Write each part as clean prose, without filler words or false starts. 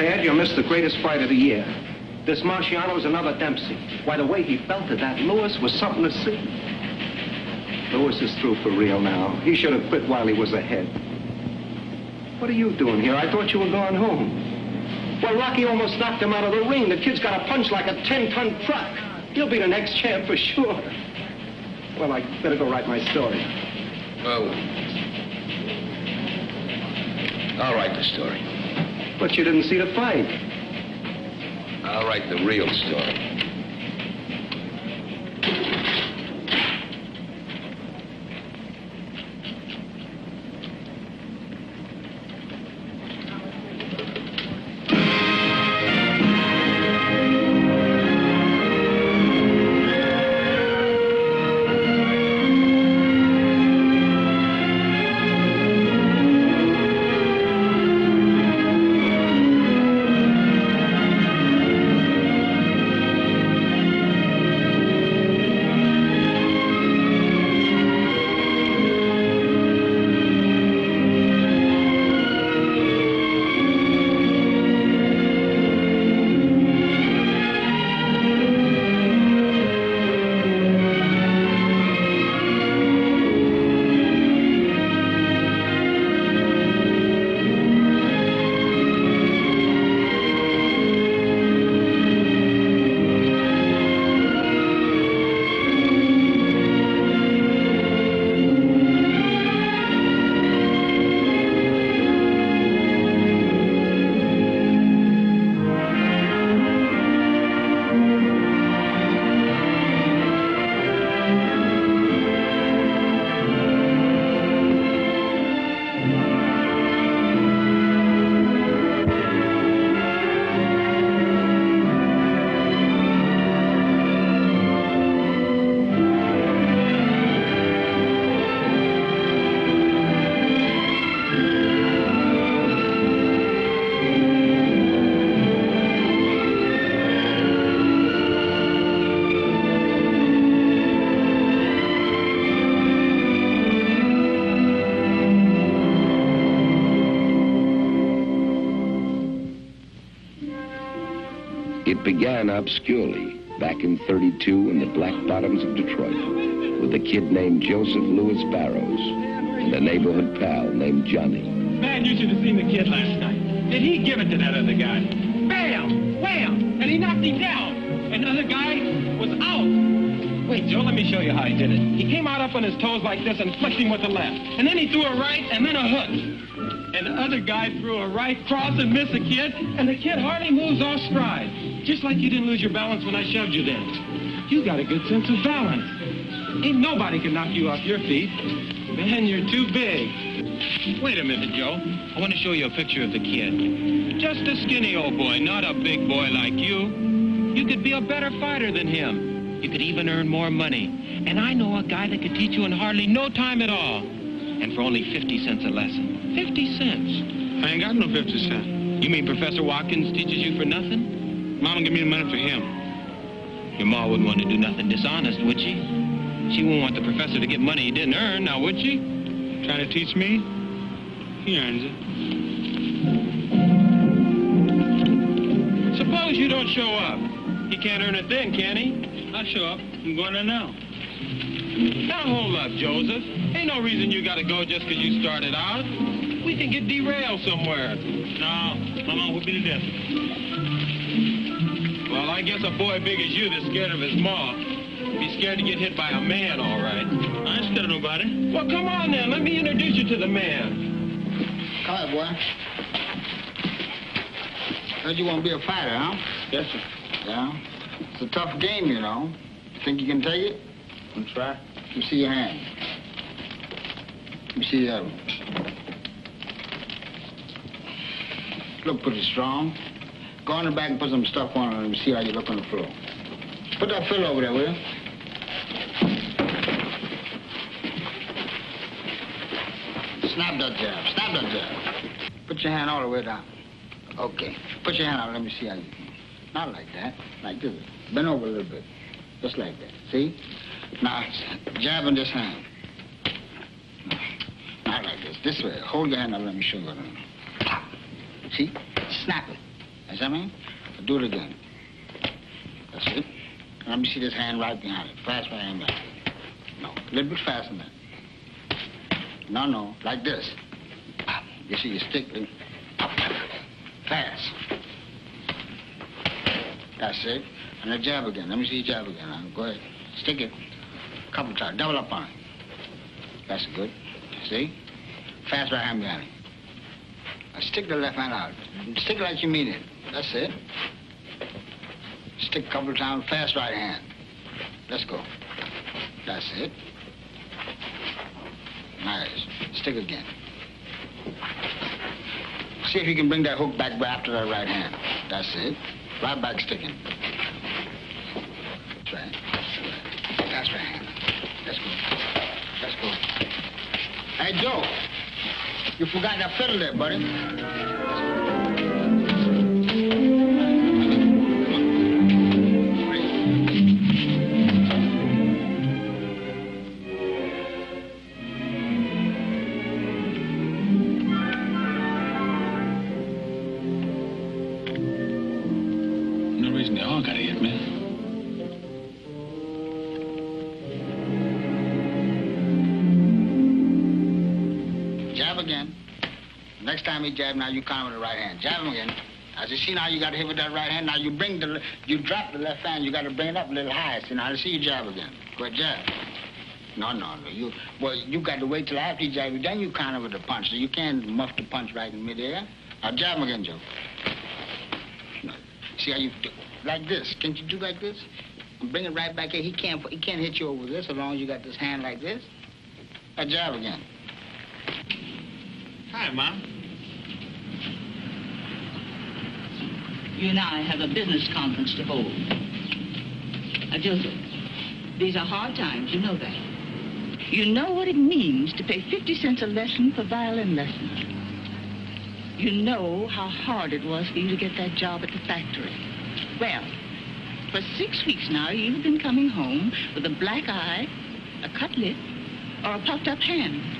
prepared, you'll miss the greatest fight of the year. This Marciano's another Dempsey. Why, the way he belted that Lewis was something to see. Lewis is through for real now. He should have quit while he was ahead. What are you doing here? I thought you were going home. Well, Rocky almost knocked him out of the ring. The kid's got a punch like a 10-ton truck. He'll be the next champ for sure. Well, I better go write my story. Oh. I'll write the story. But you didn't see the fight. I'll write the real story. It began obscurely back in '32 in the Black Bottoms of Detroit with a kid named Joseph Louis Barrows and a neighborhood pal named Johnny. Man, you should have seen the kid last night. Did he give it to that other guy? Bam! Wham! And he knocked him down. And the other guy was out. Wait, Joe, let me show you how he did it. He came out up on his toes like this and flicked him with the left. And then he threw a right and then a hook. And the other guy threw a right cross and missed the kid, and the kid hardly moves off stride. Just like you didn't lose your balance when I shoved you then. You got a good sense of balance. Ain't nobody can knock you off your feet. Man, you're too big. Wait a minute, Joe. I want to show you a picture of the kid. Just a skinny old boy, not a big boy like you. You could be a better fighter than him. You could even earn more money. And I know a guy that could teach you in hardly no time at all. And for only 50 cents a lesson. 50 cents. I ain't got no 50 cents. You mean Professor Watkins teaches you for nothing? Mama give me the money for him. Your ma wouldn't want to do nothing dishonest, would she? She wouldn't want the professor to get money he didn't earn, now would she? Trying to teach me? He earns it. Suppose you don't show up. He can't earn it then, can he? I'll show up. I'm going there now. Now, hold up, Joseph. Ain't no reason you gotta go just 'cause you started out. We can get derailed somewhere. No, Mama will be to death. Well, I guess a boy big as you that's scared of his ma be scared to get hit by a man, all right. I ain't scared of nobody. Well, come on then. Let me introduce you to the man. Come on, boy. Heard you want to be a fighter, huh? Yes, sir. Yeah? It's a tough game, you know. You think you can take it? I'll try. Let me see your hand. Let me see the other one. Look pretty strong. Go on the back and put some stuff on it and see how you look on the floor. Put that fill over there, will you? Snap that jab. Snap that jab. Put your hand all the way down. Okay. Put your hand out. Let me see how you... Not like that. Like this. Bend over a little bit. Just like that. See? Now, jab in this hand. Not like this. This way. Hold your hand out. Let me show you. See? Snap it. That's what I mean? Do it again. That's it. Let me see this hand right behind it. Fast right hand behind it. No, a little bit faster than that. No, like this. You see, you stick it. Fast. That's it. And then jab again. Let me see you jab again. Now, go ahead. Stick it. A couple times. Double up on it. That's good. See? Fast right hand behind it. Now stick the left hand out. Stick it like you mean it. That's it. Stick a couple of times. Fast right hand. Let's go. That's it. Nice. Stick again. See if you can bring that hook back after that right hand. That's it. Right back sticking. That's right. That's right hand. Let's go. Let's go. Hey, Joe. You forgot that fiddle there, buddy. No reason they all gotta hit me. Jab again. Next time he jab, now you count with the right hand. Jab him again. As you see now, you got to hit with that right hand. Now you drop the left hand. You got to bring it up a little higher. See, now I see you jab again. Go ahead, jab. No. You got to wait till after you jab. Then you counter with the punch. So you can't muff the punch right in midair. Now jab him again, Joe. No. See how you do? Like this. Can't you do like this? And bring it right back here. He can't hit you over this as long as you got this hand like this. Now jab again. Hi, Mom. You and I have a business conference to hold. Joseph, these are hard times, you know that. You know what it means to pay 50 cents a lesson for violin lessons. You know how hard it was for you to get that job at the factory. Well, for 6 weeks now, you've been coming home with a black eye, a cut lip, or a puffed up hand.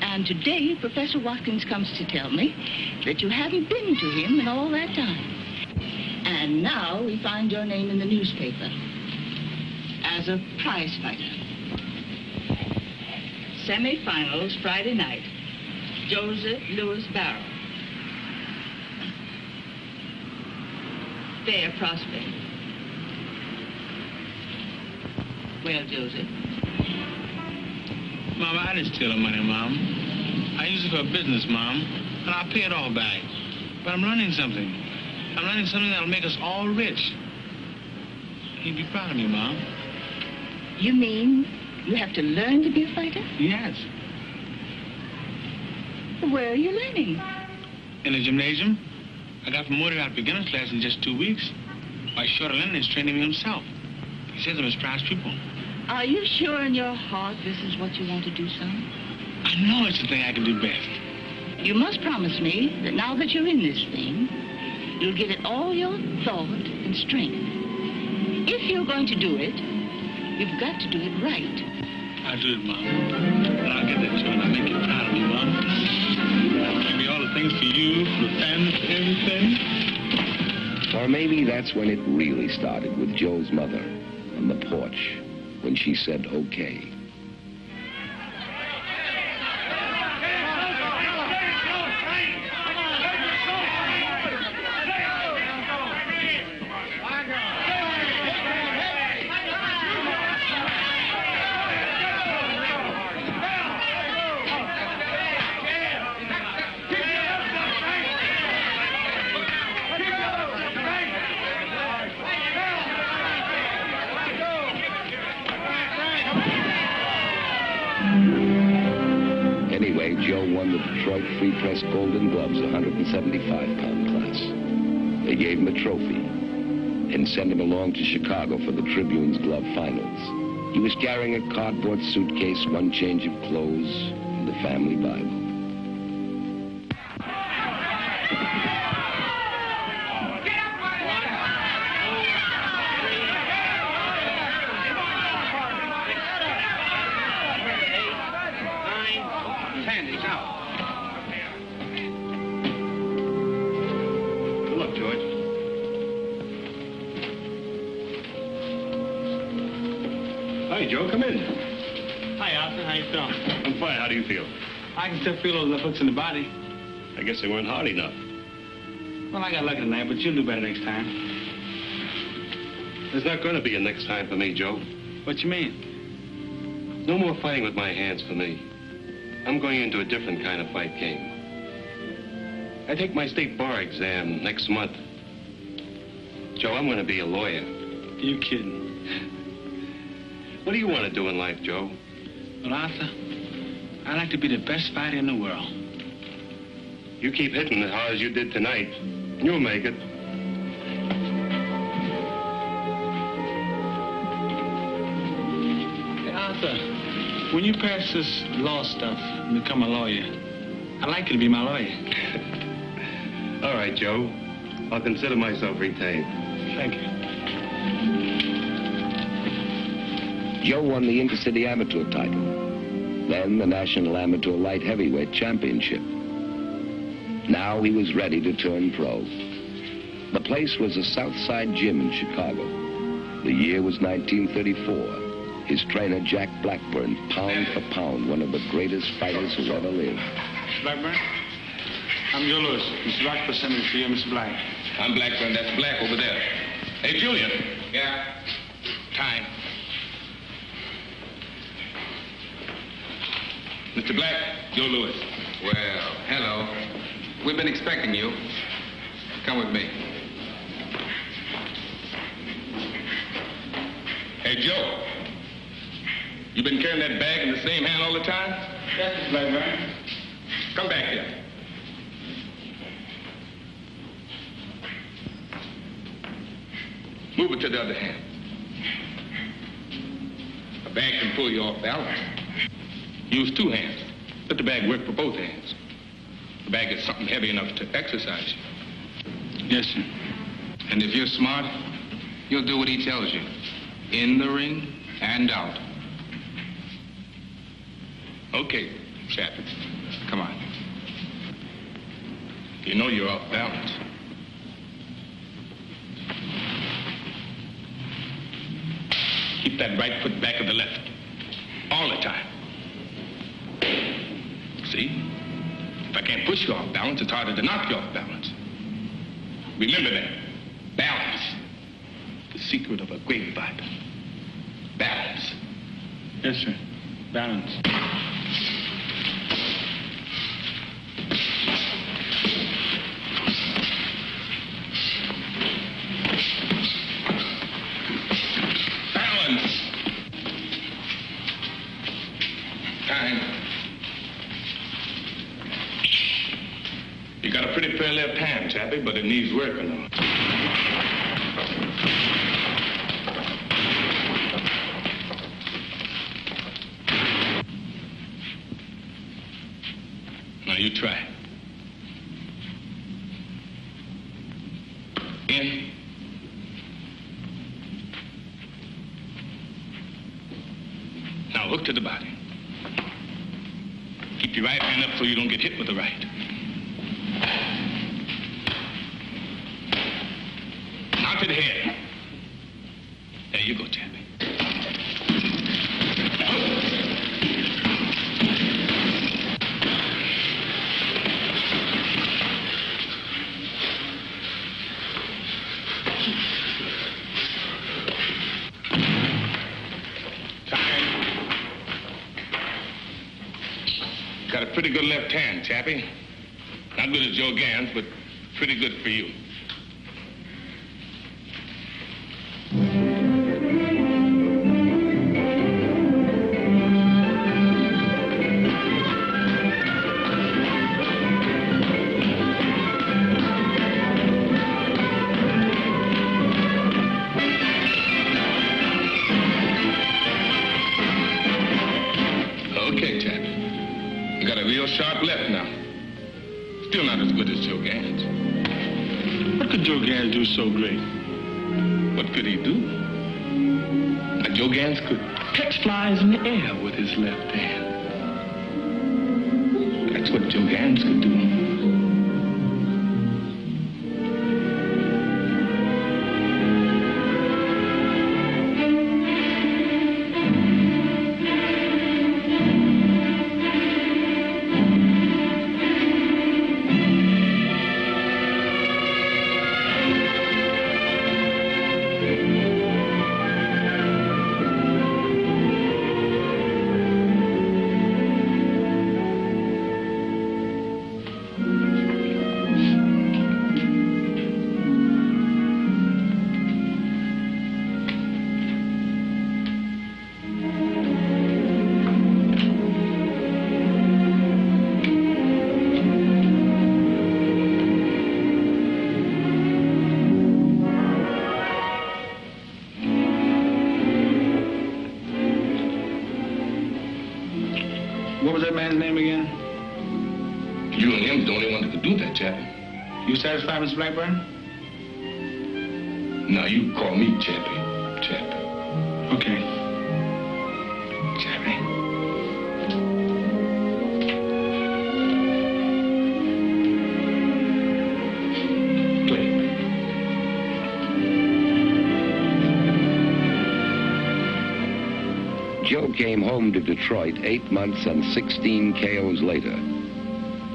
And today, Professor Watkins comes to tell me that you haven't been to him in all that time. And now we find your name in the newspaper as a prize fighter. Semi-finals Friday night. Joseph Louis Barrow. Fair prospect. Well, Joseph. Mom, I didn't steal the money, Mom. I used it for a business, Mom, and I'll pay it all back. But I'm learning something. I'm learning something that'll make us all rich. You'd be proud of me, Mom. You mean you have to learn to be a fighter? Yes. Where are you learning? In the gymnasium. I got promoted out of beginner's class in just 2 weeks. Why, Shorter Lennon is training me himself. He says I'm his prized pupil. Are you sure in your heart this is what you want to do, son? I know it's the thing I can do best. You must promise me that now that you're in this thing, you'll give it all your thought and strength. If you're going to do it, you've got to do it right. I'll do it, Mom. And I'll get that job and I'll make you proud of me, Mom. I'll do all the things for you, for the family, for everything. Or maybe that's when it really started with Joe's mother on the porch, when she said, okay. Anyway, Joe won the Detroit Free Press Golden Gloves 175-pound class. They gave him a trophy and sent him along to Chicago for the Tribune's glove finals. He was carrying a cardboard suitcase, one change of clothes, and the family Bible. Hi, Joe. Come in. Hi, Arthur. How you feeling? I'm fine. How do you feel? I can still feel those left hooks in the body. I guess they weren't hard enough. Well, I got lucky tonight, but you'll do better next time. There's not going to be a next time for me, Joe. What you mean? No more fighting with my hands for me. I'm going into a different kind of fight game. I take my state bar exam next month. Joe, I'm going to be a lawyer. You kidding? What do you want to do in life, Joe? Well, Arthur, I'd like to be the best fighter in the world. You keep hitting as hard as you did tonight. You'll make it. Hey, Arthur, when you pass this law stuff and become a lawyer, I'd like you to be my lawyer. All right, Joe. I'll consider myself retained. Thank you. Joe won the Intercity Amateur title, then the National Amateur Light Heavyweight Championship. Now he was ready to turn pro. The place was a Southside Gym in Chicago. The year was 1934. His trainer, Jack Blackburn, pound for pound, one of the greatest fighters who ever lived. Blackburn? I'm Joe Louis. Mr. Rockford sent me for you, Mr. Black. I'm Blackburn. That's Black over there. Hey, Julian. Yeah? Time. Mr. Black, Joe Louis. Well, hello. We've been expecting you. Come with me. Hey, Joe. You been carrying that bag in the same hand all the time? Yes, Mr. Blackburn. Come back here. Move it to the other hand. A bag can pull you off balance. Use two hands. Let the bag work for both hands. The bag is something heavy enough to exercise you. Yes, sir. And if you're smart, you'll do what he tells you. In the ring and out. Okay, Chappie. Come on. You know you're off balance. Keep that right foot back of the left. All the time. See? If I can't push you off balance, it's harder to knock you off balance. Remember that. Balance. The secret of a great fighter. Balance. Yes, sir. Balance. Balance. Time. You got a pretty fair left hand, Chappie, but it needs working on. Now you try. In. Now hook to the body. Keep your right hand up so you don't get hit with the right. Now to the head. There you go, Chappie. Got a pretty good left hand, Chappie. Not good as Joe Gans, but pretty good for you. Okay, Chappie. You got a real sharp left now. Still not as good as Joe Gans. What could Joe Gans do so great? What could he do? Now, Joe Gans could catch flies in the air with his left hand. That's what Joe Gans could do. What was that man's name again? You and him's the only one that could do that, Chappie. You satisfied, Mr. Blackburn? Now, you call me Chappie. Chappie. Okay. Chappie. Joe came home to Detroit 8 months and 16 KOs later.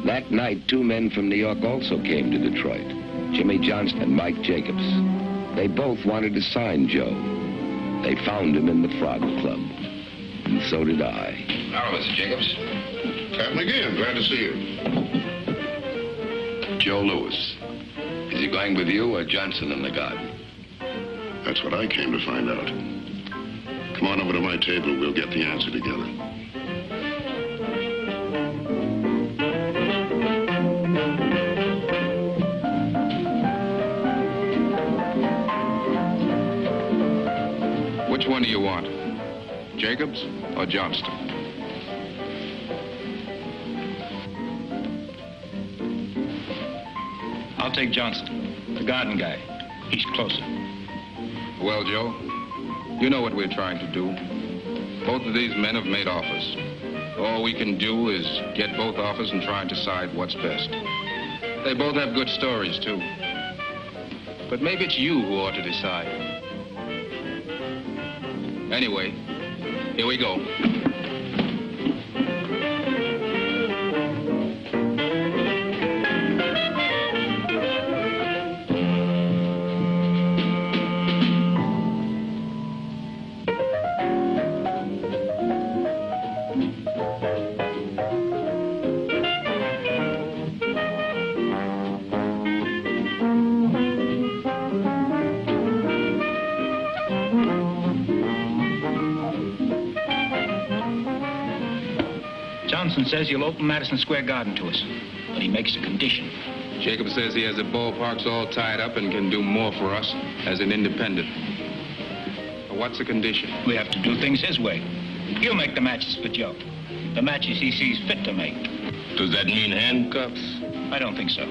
That night, 2 men from New York also came to Detroit, Jimmy Johnston and Mike Jacobs. They both wanted to sign Joe. They found him in the Frog Club, and so did I. Hello, Mr. Jacobs. Captain again. Glad to see you. Joe Louis. Is he going with you or Johnson and the guard? That's what I came to find out. Come on over to my table. We'll get the answer together. Which one do you want? Jacobs or Johnston? I'll take Johnston, the garden guy. He's closer. Well, Joe, you know what we're trying to do. Both of these men have made offers. All we can do is get both offers and try and decide what's best. They both have good stories, too. But maybe it's you who ought to decide. Anyway, here we go. Johnson says he'll open Madison Square Garden to us, but he makes a condition. Jacob says he has the ballparks all tied up and can do more for us as an independent. But what's the condition? We have to do things his way. He'll make the matches for Joe. The matches he sees fit to make. Does that mean handcuffs? I don't think so.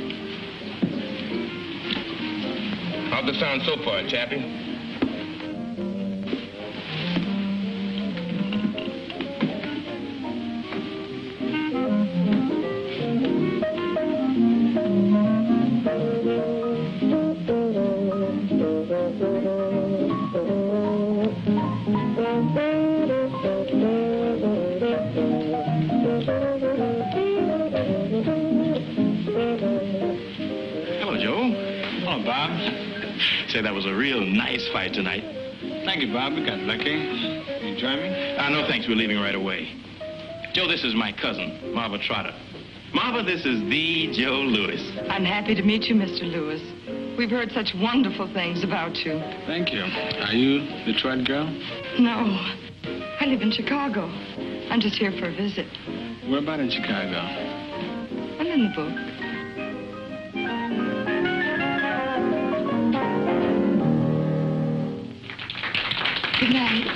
How'd this sound so far, Chappie? Hello, Joe. Hello, Bob. Say, that was a real nice fight tonight. Thank you, Bob. We got lucky. You enjoy me? No, thanks. We're leaving right away. Joe, this is my cousin, Marva Trotter. Marva, this is the Joe Louis. I'm happy to meet you, Mr. Lewis. We've heard such wonderful things about you. Thank you. Are you a Detroit girl? No, I live in Chicago. I'm just here for a visit. Where about in Chicago? I'm in the book. Good night.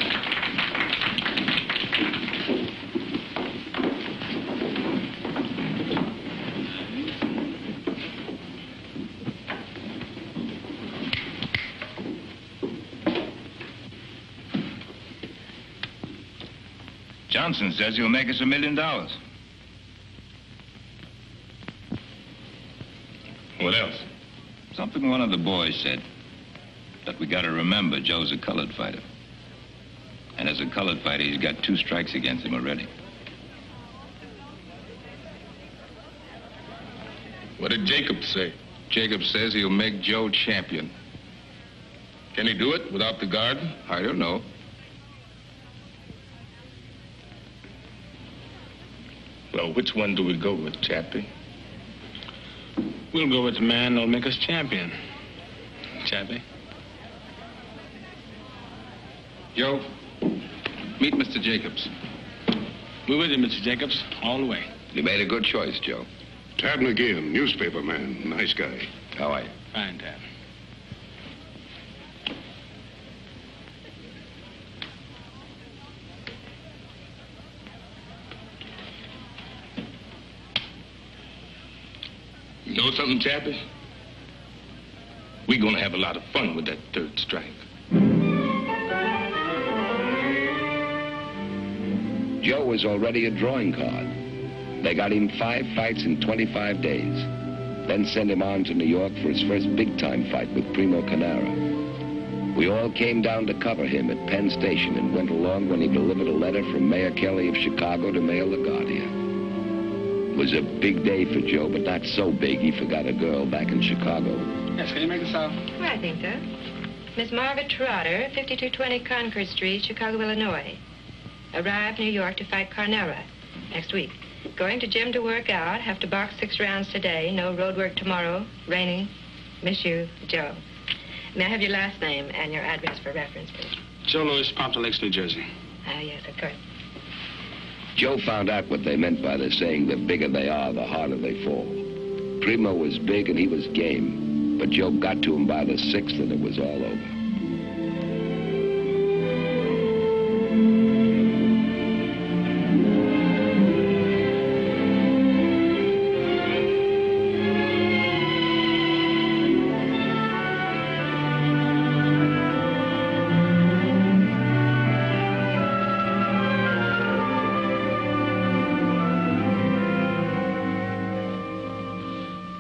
Johnson says he'll make us $1 million. What else? Something one of the boys said. That we gotta remember Joe's a colored fighter. And as a colored fighter, he's got 2 strikes against him already. What did Jacob say? Jacob says he'll make Joe champion. Can he do it without the garden? I don't know. Well, which one do we go with, Chappie? We'll go with the man that'll make us champion. Chappie. Joe, meet Mr. Jacobs. We're with you, Mr. Jacobs, all the way. You made a good choice, Joe. Tad McGeehan, newspaper man. Nice guy. How are you? Fine, Tad. know something, Chappie? We're gonna have a lot of fun with that third strike. Joe was already a drawing card. They got him 5 fights in 25 days, then sent him on to New York for his first big-time fight with Primo Canara. We all came down to cover him at Penn Station and went along when he delivered a letter from Mayor Kelly of Chicago to Mayor LaGuardia. It was a big day for Joe, but not so big he forgot a girl back in Chicago. Yes, can you make this out? I think so. Miss Margaret Trotter, 5220 Concord Street, Chicago, Illinois. Arrived New York to fight Carnera next week. Going to gym to work out. Have to box 6 rounds today. No road work tomorrow. Raining. Miss you, Joe. May I have your last name and your address for reference, please? Joe Louis, Pompton Lakes, New Jersey. Yes, of course. Joe found out what they meant by the saying, the bigger they are, the harder they fall. Primo was big and he was game, but Joe got to him by the 6th and it was all over.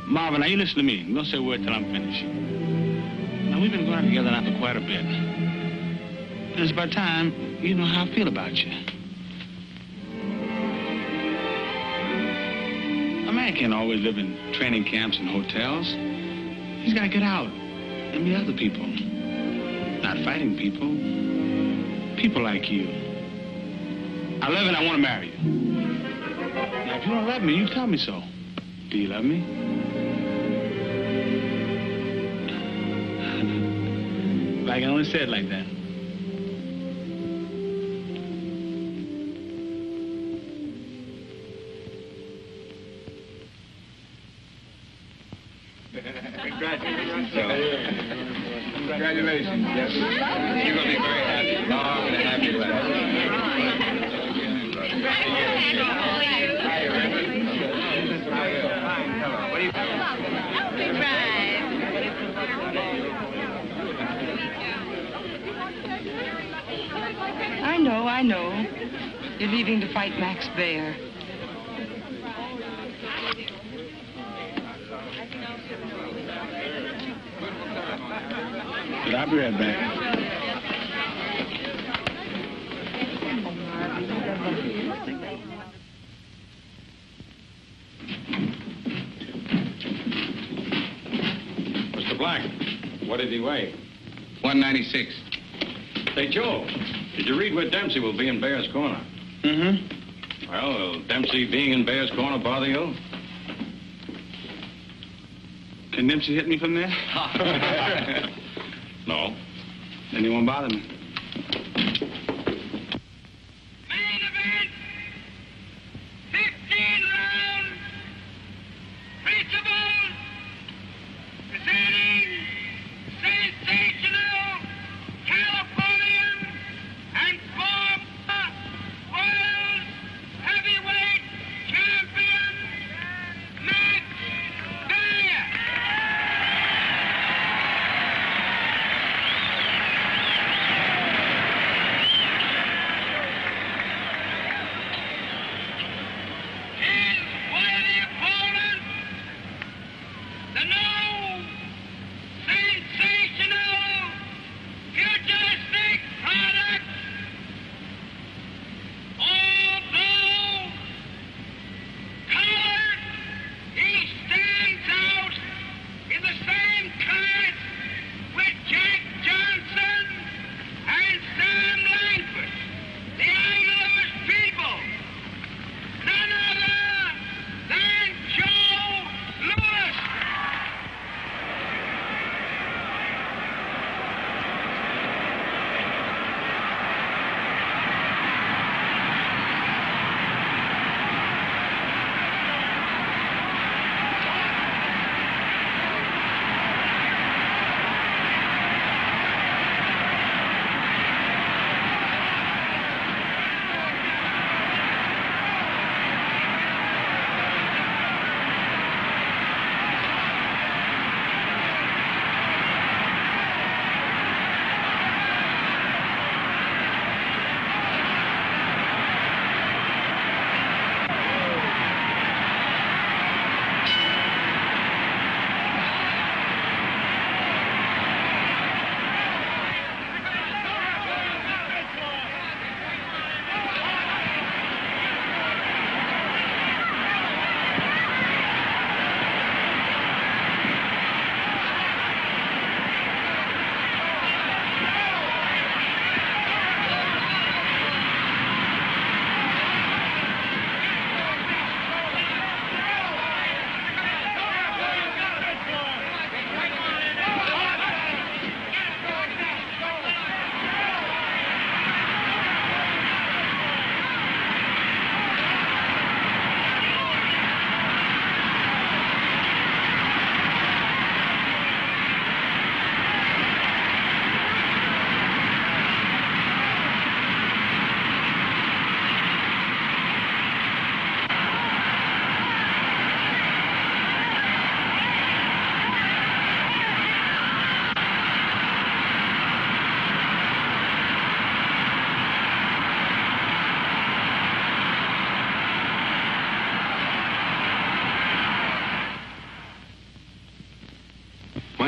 Marvin, now you listen to me. Don't say a word till I'm finished. Now, we've been going together now for quite a bit. And it's about time you know how I feel about you. A man can't always live in training camps and hotels. He's got to get out and meet other people. Not fighting people. People like you. I love you and I want to marry you. Now, if you don't love me, you tell me so. Do you love me? I can only say it like that. Congratulations. Congratulations. Yes. You're going to be very happy. Long and happy life. What do you think? I know. You're leaving to fight Max Baer. But I'll be right back. Mr. Black, what did he weigh? 196. Hey, Joe, did you read where Dempsey will be in Bear's Corner? Mm-hmm. Well, will Dempsey being in Bear's Corner bother you? Can Dempsey hit me from there? No. Then he won't bother me. Main event, 16 rounds, reachable, presenting sensational Californian and former world heavyweight champion, Max Baer.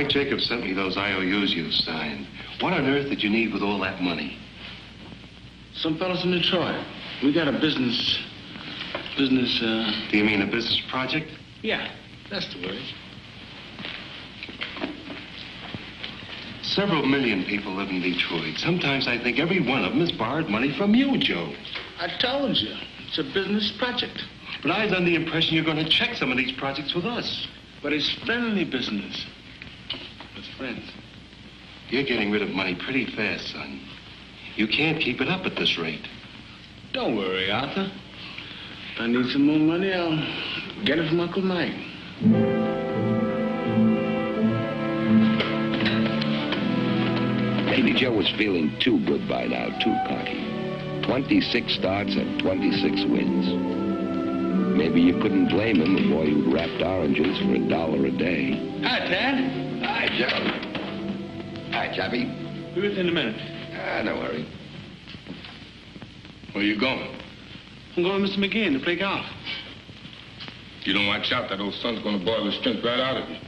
Mike Jacobs sent me those IOUs you signed. What on earth did you need with all that money? Some fellas in Detroit. We got a business. Do you mean a business project? Yeah, that's the word. Several million people live in Detroit. Sometimes I think every one of them has borrowed money from you, Joe. I told you, it's a business project. But I was under the impression you're going to check some of these projects with us. But it's friendly business. With friends. You're getting rid of money pretty fast, son. You can't keep it up at this rate. Don't worry, Arthur. If I need some more money, I'll get it from Uncle Mike. Maybe Joe was feeling too good by now, too cocky. 26 starts and 26 wins. Maybe you couldn't blame him, a boy who'd wrapped oranges for $1 a day. Hi, Tad. Hi, Joe. Hi, Chappie. Be with you in a minute. No worry. Where you going? I'm going with Mr. McGinn to play golf. You don't watch out, that old son's going to boil the strength right out of you.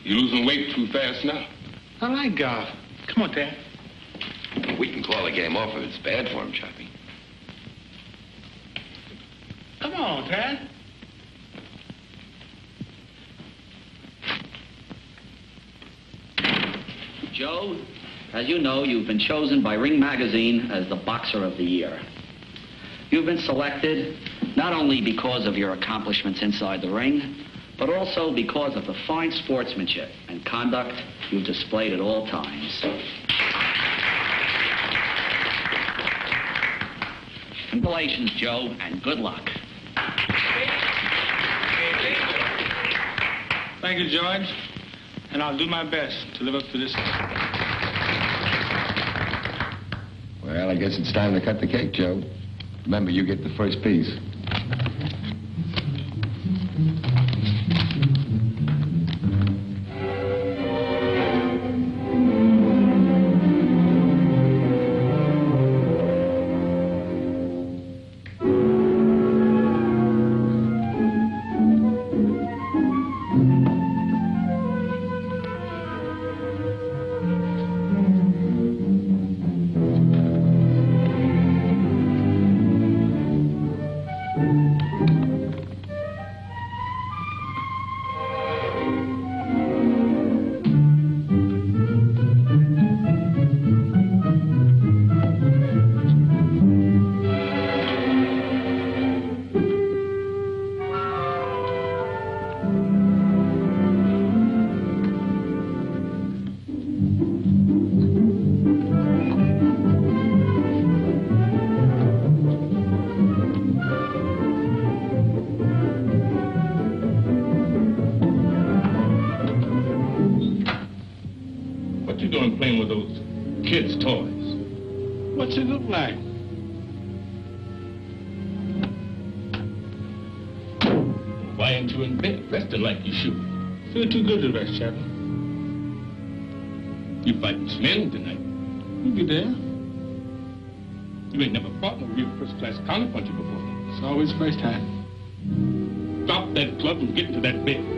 You're losing weight too fast now. I like golf. Come on, Tad. We can call the game off if it's bad for him, Chappie. Come on, Tad. Joe, as you know, you've been chosen by Ring Magazine as the Boxer of the Year. You've been selected not only because of your accomplishments inside the ring, but also because of the fine sportsmanship and conduct you've displayed at all times. Congratulations, Joe, and good luck. Thank you, George. And I'll do my best to live up to this. Well, I guess it's time to cut the cake, Joe. Remember, you get the first piece. Playing with those kids' toys. What's it look like? Why ain't you in bed resting like you should? Feel too good to rest, Chappie. You fighting Slim tonight. You'll be there. You ain't never fought no real first-class counterpuncher before. It's always first time. Drop that club and get into that bed.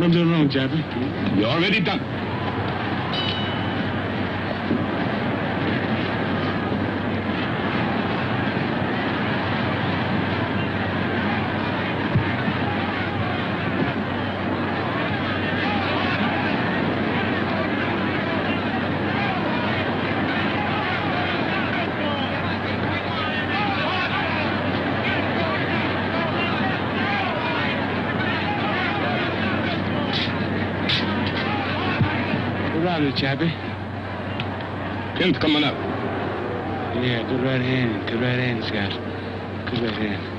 What I'm doing wrong, Chappie? You already done it. Chappie. Pin's coming up. Yeah, good right hand. Good right hand, Scott. Good right hand.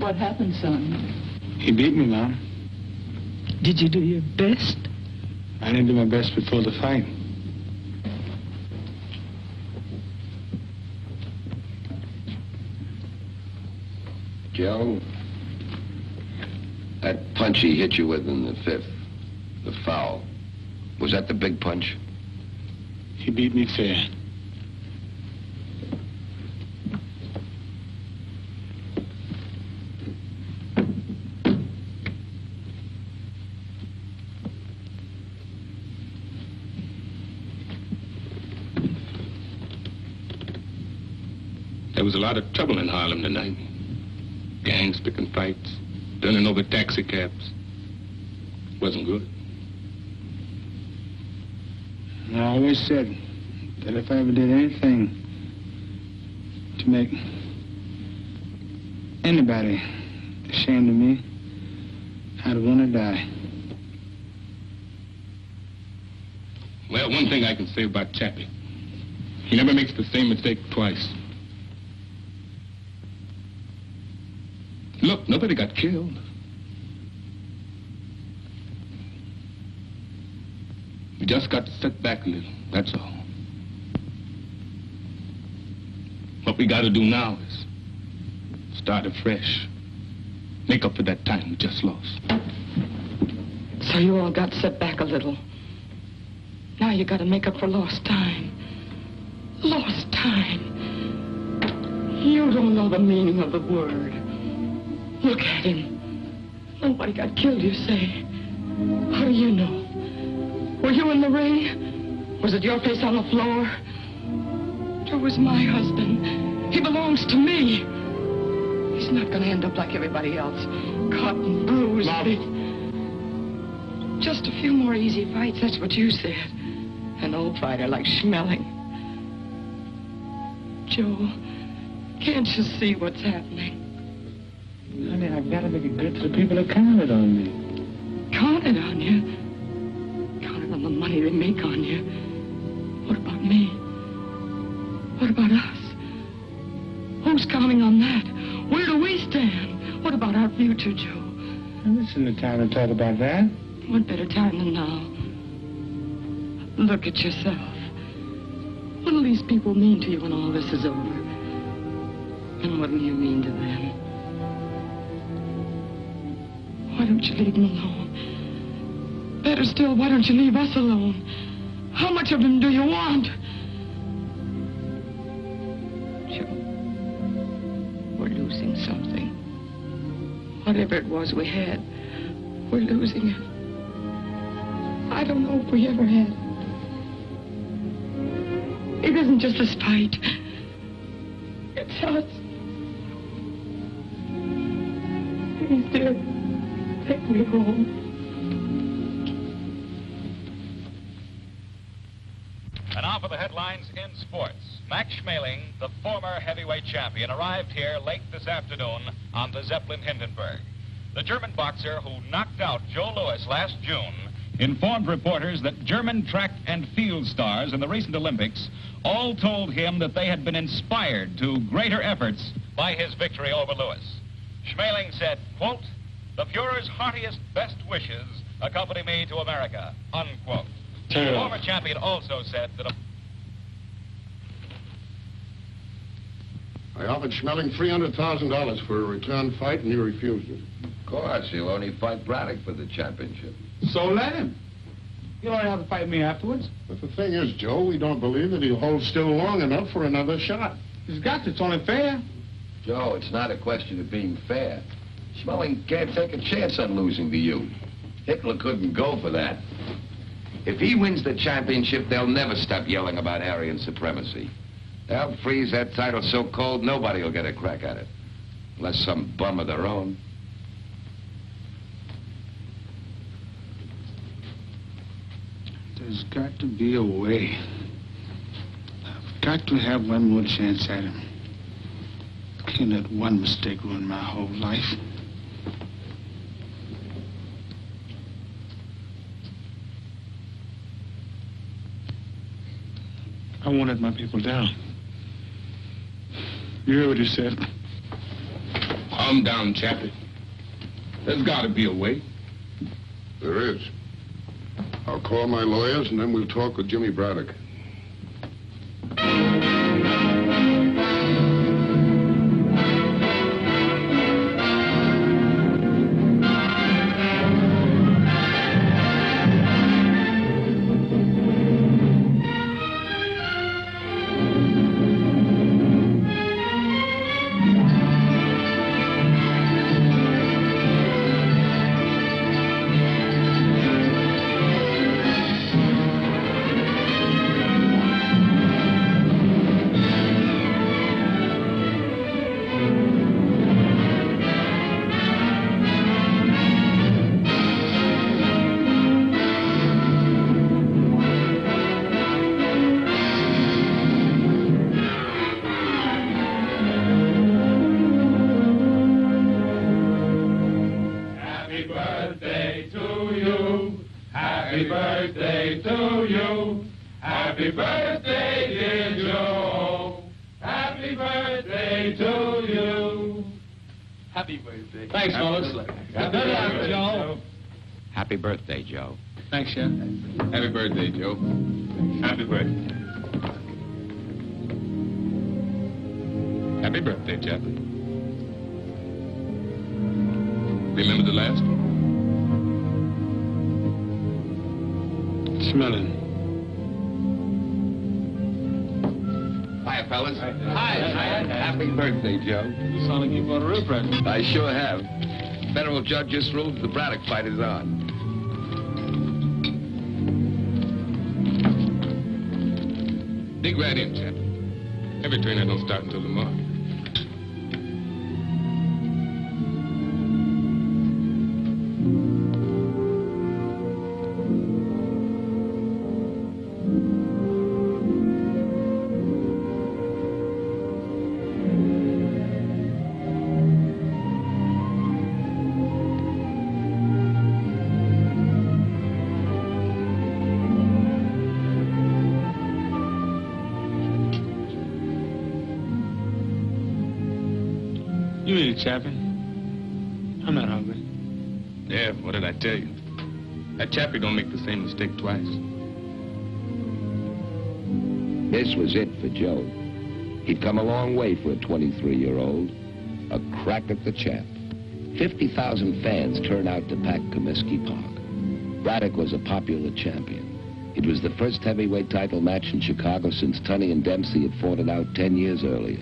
What happened, son? He beat me, Mom. Did you do your best? I didn't do my best before the fight. Joe, that punch he hit you with in the fifth, the foul, was that the big punch? He beat me fair. There was a lot of trouble in Harlem tonight. Gangs picking fights, turning over taxi cabs. Wasn't good. I always said that if I ever did anything to make anybody ashamed of me, I'd want to die. Well, one thing I can say about Chappie, he never makes the same mistake twice. Look, nobody got killed. We just got to sit back a little, that's all. What we got to do now is start afresh. Make up for that time we just lost. So you all got set back a little. Now you got to make up for lost time. Lost time. You don't know the meaning of the word. Look at him. Nobody got killed, you say. How do you know? Were you in the ring? Was it your place on the floor? Joe was my husband. He belongs to me. He's not going to end up like everybody else. Cut and bruised. Just a few more easy fights, that's what you said. An old fighter like Schmeling. Joe, can't you see what's happening? Honey, I've got to make it good to the people that counted on me. Counted on you? Counted on the money they make on you. What about me? What about us? Who's counting on that? Where do we stand? What about our future, Joe? Well, this isn't the time to talk about that. What better time than now? Look at yourself. What'll these people mean to you when all this is over? And what'll you mean to them? Why don't you leave him alone? Better still, why don't you leave us alone? How much of him do you want? Joe, we're losing something. Whatever it was we had, we're losing it. I don't know if we ever had it. It isn't just a spite. It's us. Please, dear, take me home. And now for the headlines in sports. Max Schmeling, the former heavyweight champion, arrived here late this afternoon on the Zeppelin Hindenburg. The German boxer who knocked out Joe Louis last June informed reporters that German track and field stars in the recent Olympics all told him that they had been inspired to greater efforts by his victory over Louis. Schmeling said, quote, "The Fuhrer's heartiest best wishes accompany me to America," unquote. The former champion also said that I offered Schmeling $300,000 for a return fight, and he refused it. Of course, he'll only fight Braddock for the championship. So let him. He'll only have to fight me afterwards. But the thing is, Joe, we don't believe that he'll hold still long enough for another shot. He's got to. It's only fair. Joe, it's not a question of being fair. Schmeling can't take a chance on losing to you. Hitler couldn't go for that. If he wins the championship, they'll never stop yelling about Aryan supremacy. They'll freeze that title so cold, nobody will get a crack at it. Unless some bum of their own. There's got to be a way. I've got to have one more chance at him. Can't let one mistake ruin my whole life. I won't let my people down. You heard what he said. Calm down, Chappie. There's got to be a way. There is. I'll call my lawyers, and then we'll talk with Jimmy Braddock. Thanks, fellas. Good luck, Joe. Happy birthday, Joe. Thanks, Chef. Happy birthday, Joe. Happy birthday. Happy birthday, Chappie. Remember the last one? Smelling. Hi, fellas. Hi. Happy birthday, Joe. You sound like you bought a real present. I sure have. Federal judge just ruled that the Braddock fight is on. Dig right in, Chappie. Every train that don't start until tomorrow. You eat it, Chappie. I'm not hungry. Yeah, what did I tell you? That Chappie don't make the same mistake twice. This was it for Joe. He'd come a long way for a 23-year-old. A crack at the champ. 50,000 fans turned out to pack Comiskey Park. Braddock was a popular champion. It was the first heavyweight title match in Chicago since Tunney and Dempsey had fought it out 10 years earlier.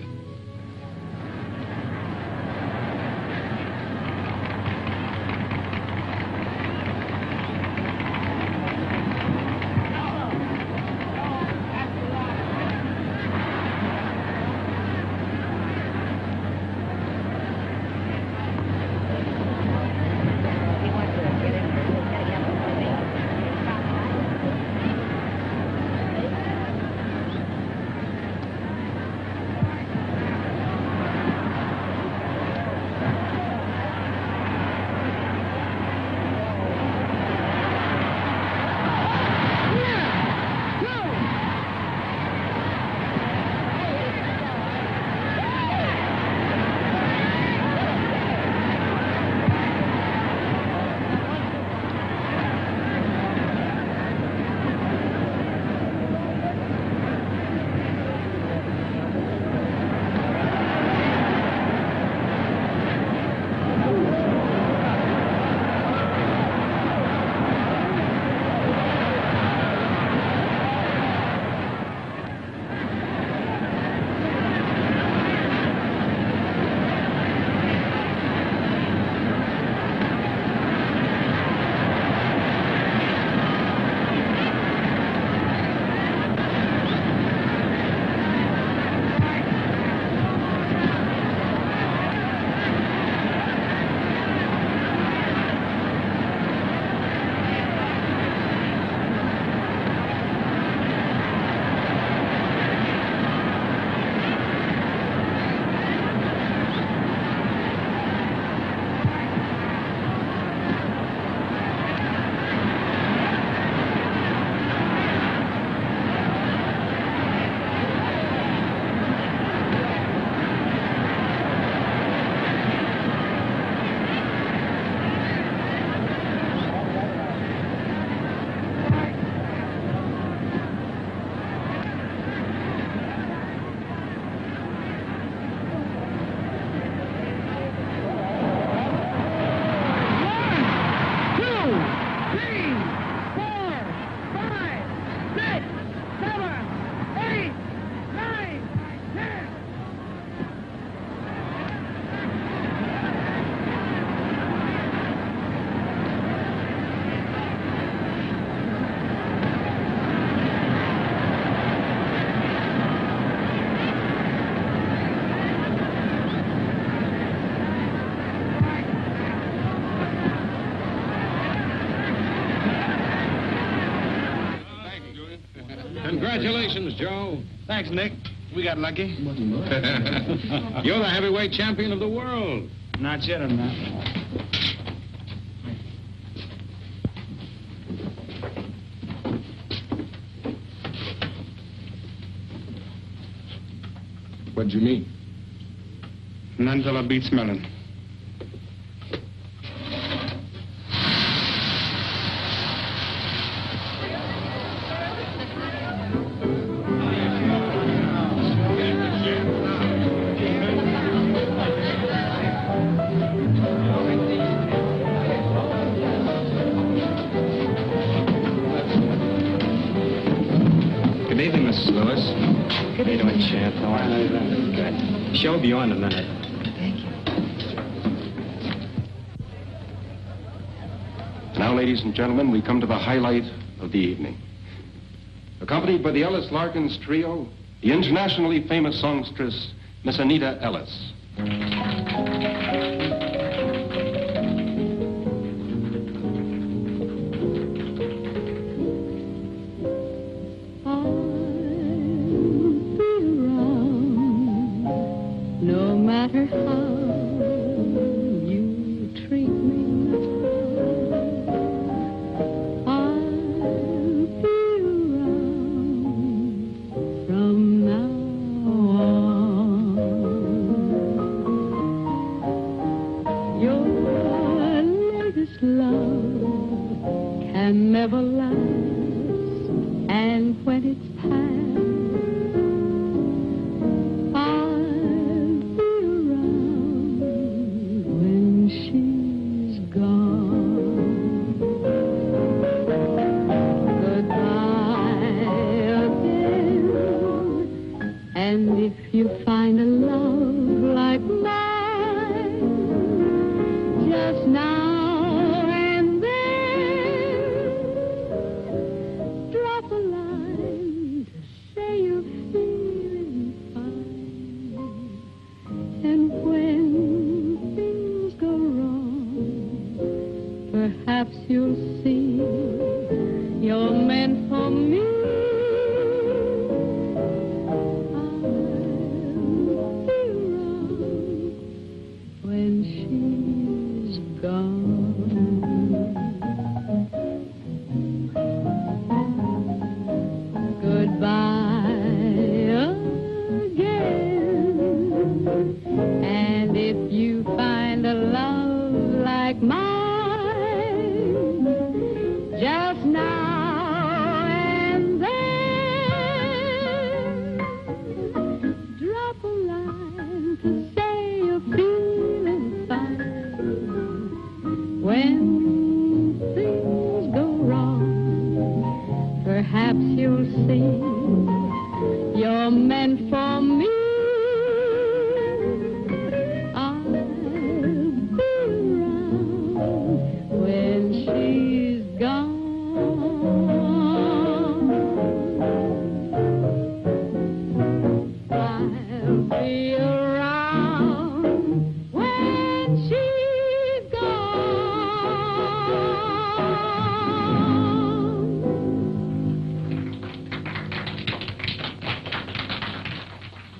Congratulations, Joe. Thanks, Nick. We got lucky. You're the heavyweight champion of the world. Not yet, I'm not. What'd you mean? None till I beat smelling. Good evening, Mrs. Lewis. Good evening. How you doing, Chad? How are you? Good. Show will be on in a minute. Thank you. Now, ladies and gentlemen, we come to the highlight of the evening. Accompanied by the Ellis Larkins Trio, the internationally famous songstress, Miss Anita Ellis. No matter how you treat me, I'll be around from now on. Your latest love can never last, and when it's past, she now and then, drop a line to say you're feeling fine. And when things go wrong, perhaps you'll see you're meant for me.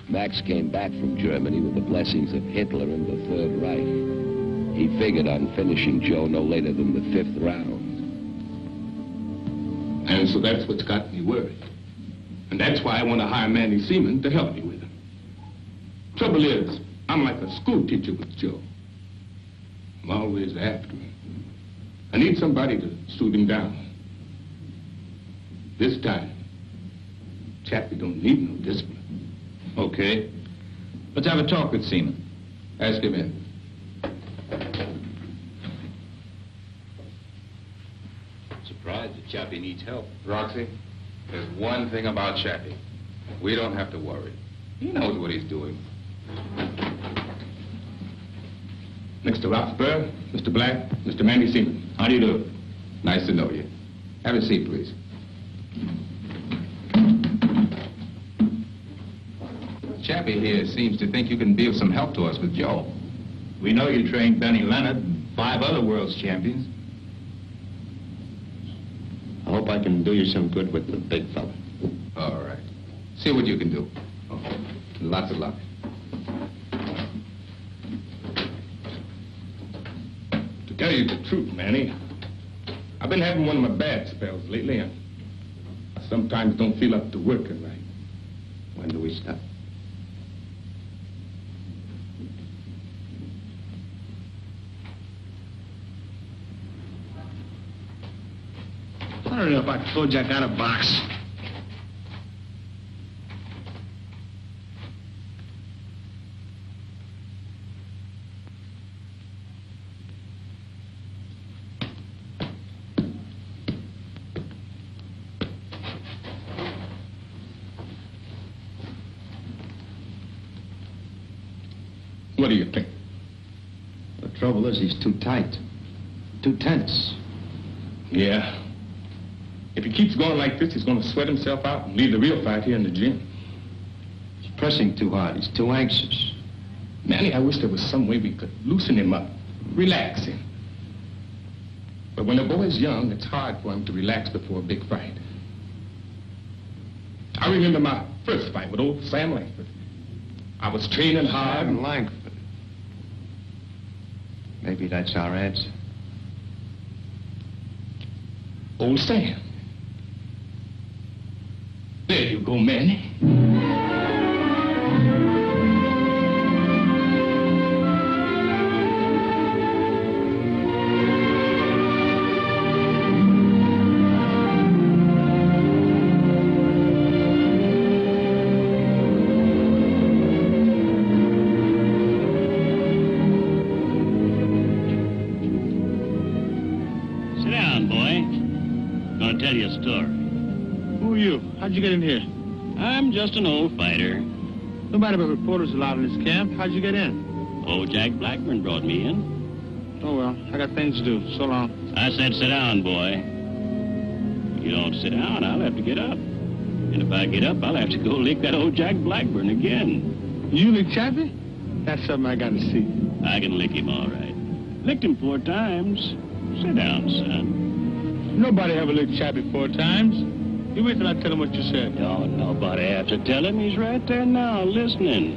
Max came back from Germany with the blessings of Hitler and the Third Reich. He figured on finishing Joe no later than the 5th round. And so that's what's got me worried. And that's why I want to hire Manny Seaman to help me with him. Trouble is, I'm like a school teacher with Joe. I'm always after him. I need somebody to soothe him down. This time, Chappie don't need no discipline. Okay. Let's have a talk with Seaman. Ask him in. Surprised that Chappie needs help. Roxy, there's one thing about Chappie. We don't have to worry. He knows what he's doing. Mr. Roxburgh, Mr. Black, Mr. Manny Seaman. How do you do? Nice to know you. Have a seat, please. Chappie here seems to think you can be of some help to us with Joe. We know you trained Benny Leonard and 5 other world's champions. I hope I can do you some good with the big fella. All right. See what you can do. Okay. Lots of luck. To tell you the truth, Manny, I've been having one of my bad spells lately, and I sometimes don't feel up to working right. When do we stop? I don't know if I told you I got a box. What do you think? The trouble is he's too tight, too tense. Yeah. If he keeps going like this, he's going to sweat himself out and leave the real fight here in the gym. He's pressing too hard. He's too anxious. Manny, I wish there was some way we could loosen him up, relax him. But when a boy's young, it's hard for him to relax before a big fight. I remember my first fight with old Sam Langford. I was training hard. Sam Langford. Maybe that's our answer. Old Sam. There you go, Manny. Sit down, boy. Gonna tell you a story. Who are you? How'd you get in here? I'm just an old fighter. Nobody but reporters allowed in this camp. How'd you get in? Old Jack Blackburn brought me in. Oh, well, I got things to do. So long. I said sit down, boy. You don't sit down, I'll have to get up. And if I get up, I'll have to go lick that old Jack Blackburn again. You lick Chappie? That's something I got to see. I can lick him all right. Licked him 4 times. Sit down, son. Nobody ever licked Chappie 4 times. You wait till I tell him what you said. Oh, nobody have to tell him. He's right there now, listening.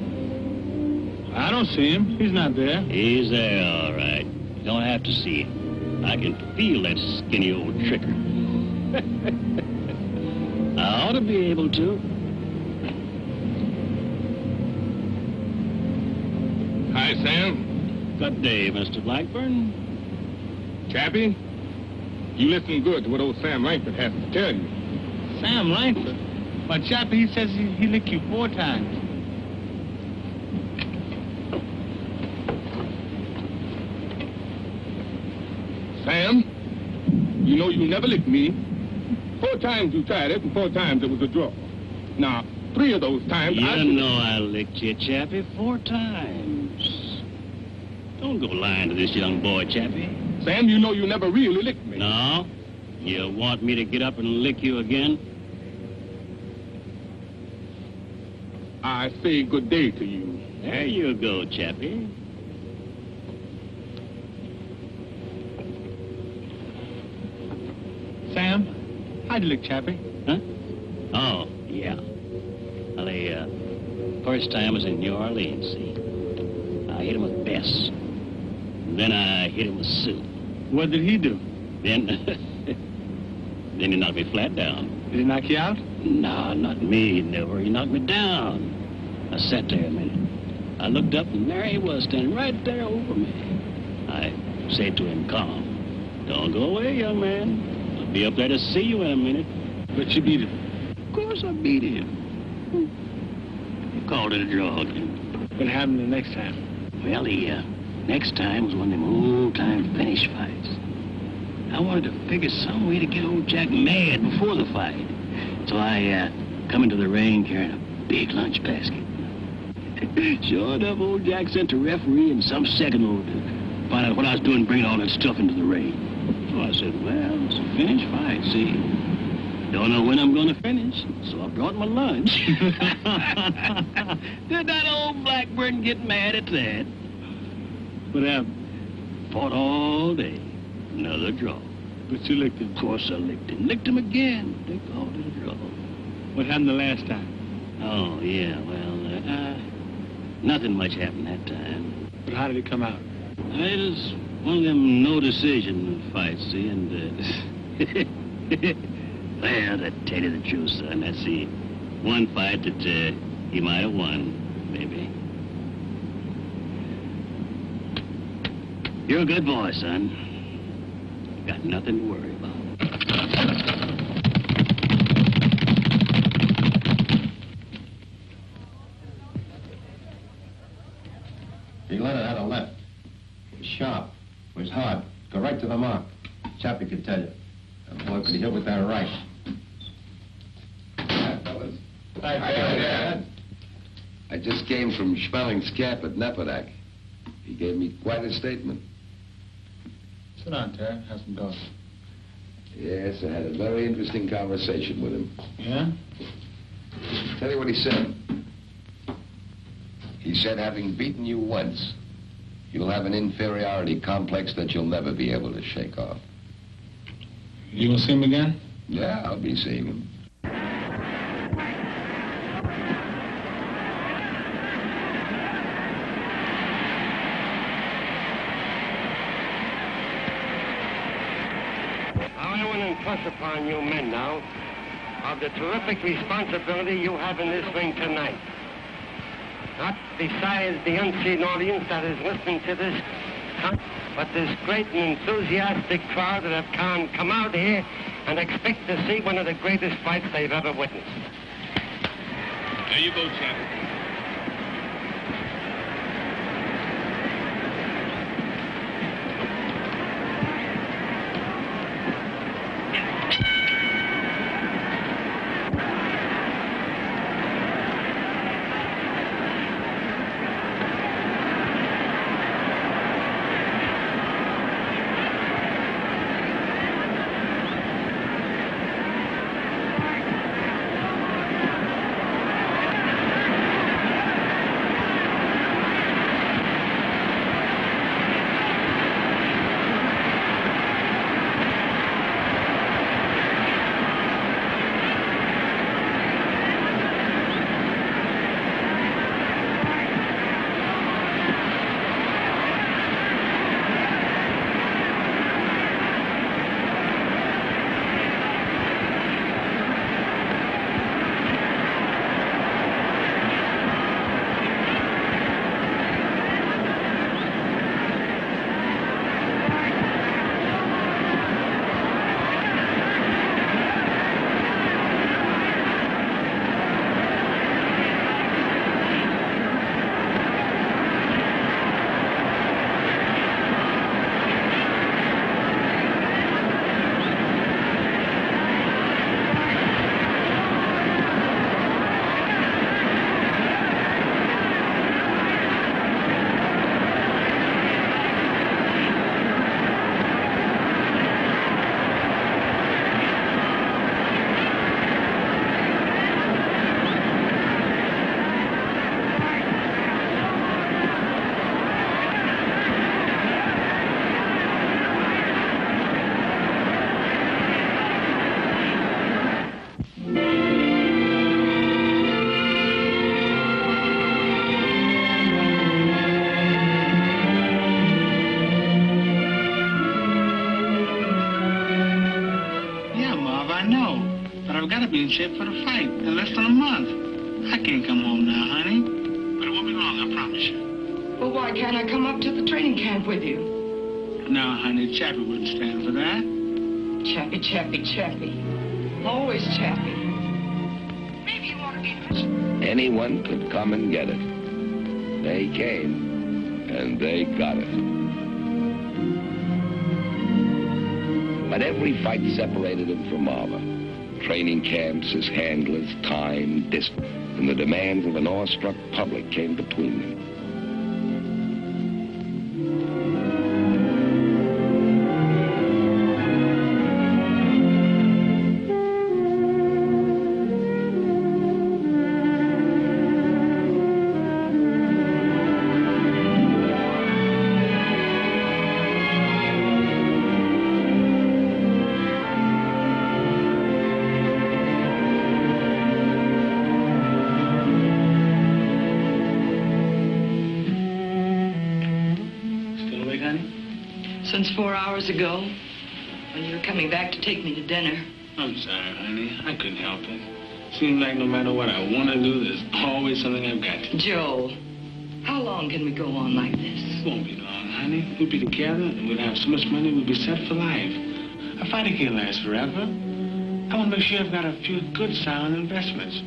I don't see him. He's not there. He's there, all right. You don't have to see him. I can feel that skinny old tricker. I ought to be able to. Hi, Sam. Good day, Mr. Blackburn. Chappie, you listen good to what old Sam Langford has to tell you. Sam Langford? But Chappie, he says he licked you 4 times. Sam, you know you never licked me. 4 times you tried it, and 4 times it was a draw. Now, 3 of those times You know I licked you, Chappie, 4 times. Don't go lying to this young boy, Chappie. Sam, you know you never really licked me. No? You want me to get up and lick you again? I say good day to you. There you go, Chappie. Sam, how'd you lick Chappie? Huh? Oh, yeah. Well, the first time was in New Orleans, see? I hit him with Bess. Then I hit him with Sue. What did he do? Then he knocked me flat down. Did he knock you out? No, not me, never. He knocked me down. I sat there a minute. I looked up, and there he was, standing right there over me. I said to him, calm, don't go away, young man. I'll be up there to see you in a minute. But you beat him. Of course I beat him. You called it a draw again. What happened the next time? Well, the next time was one of them old-time finish fights. I wanted to figure some way to get old Jack mad before the fight. So I come into the ring carrying a big lunch basket. Sure enough, old Jack sent the referee and some second old to find out what I was doing bringing all that stuff into the ring. So I said, well, it's a finish fight, see? Don't know when I'm going to finish, so I brought my lunch. Did that old Blackburn get mad at that? What happened? Fought all day. Another draw. But you licked him. Of course I licked him. Licked him again. They called it a draw. What happened the last time? Oh, yeah, well, nothing much happened that time. But how did it come out? It was one of them no-decision fights, see, and, well, to tell you the truth, son, that's the one fight that, he might have won, maybe. You're a good boy, son. Got nothing to worry about. He Leonard had a left. It was sharp. It was hard. Go right to the mark. Chappie could tell you. That boy could hit with that right. Hi, fellas. Hi, Dad. I just came from Schmelling's camp at Nepodak. He gave me quite a statement. Sit down, Terry. Have some dough. Yes, I had a very interesting conversation with him. Yeah? Tell you what he said. He said, having beaten you once, you'll have an inferiority complex that you'll never be able to shake off. You gonna see him again? Yeah, I'll be seeing him. I want to impress upon you men now of the terrific responsibility you have in this ring tonight. Not besides the unseen audience that is listening to this, but this great and enthusiastic crowd that have come out here and expect to see one of the greatest fights they've ever witnessed. There you go, Chappie. I'll be in shape for the fight in less than a month. I can't come home now, honey. But it won't be long, I promise you. Well, why can't I come up to the training camp with you? No, honey, Chappie wouldn't stand for that. Chappie, Chappie, Chappie. Always Chappie. Maybe you ought to be... Anyone could come and get it. They came, and they got it. But every fight separated him from Marva. Training camps, his handlers, time, distance, and the demands of an awestruck public came between them. Since 4 hours ago, when you were coming back to take me to dinner. I'm sorry, honey. I couldn't help it. Seems like no matter what I want to do, there's always something I've got to do. Joe, how long can we go on like this? It won't be long, honey. We'll be together, and we'll have so much money, we'll be set for life. A fighter can't last forever. I want to make sure I've got a few good, sound investments,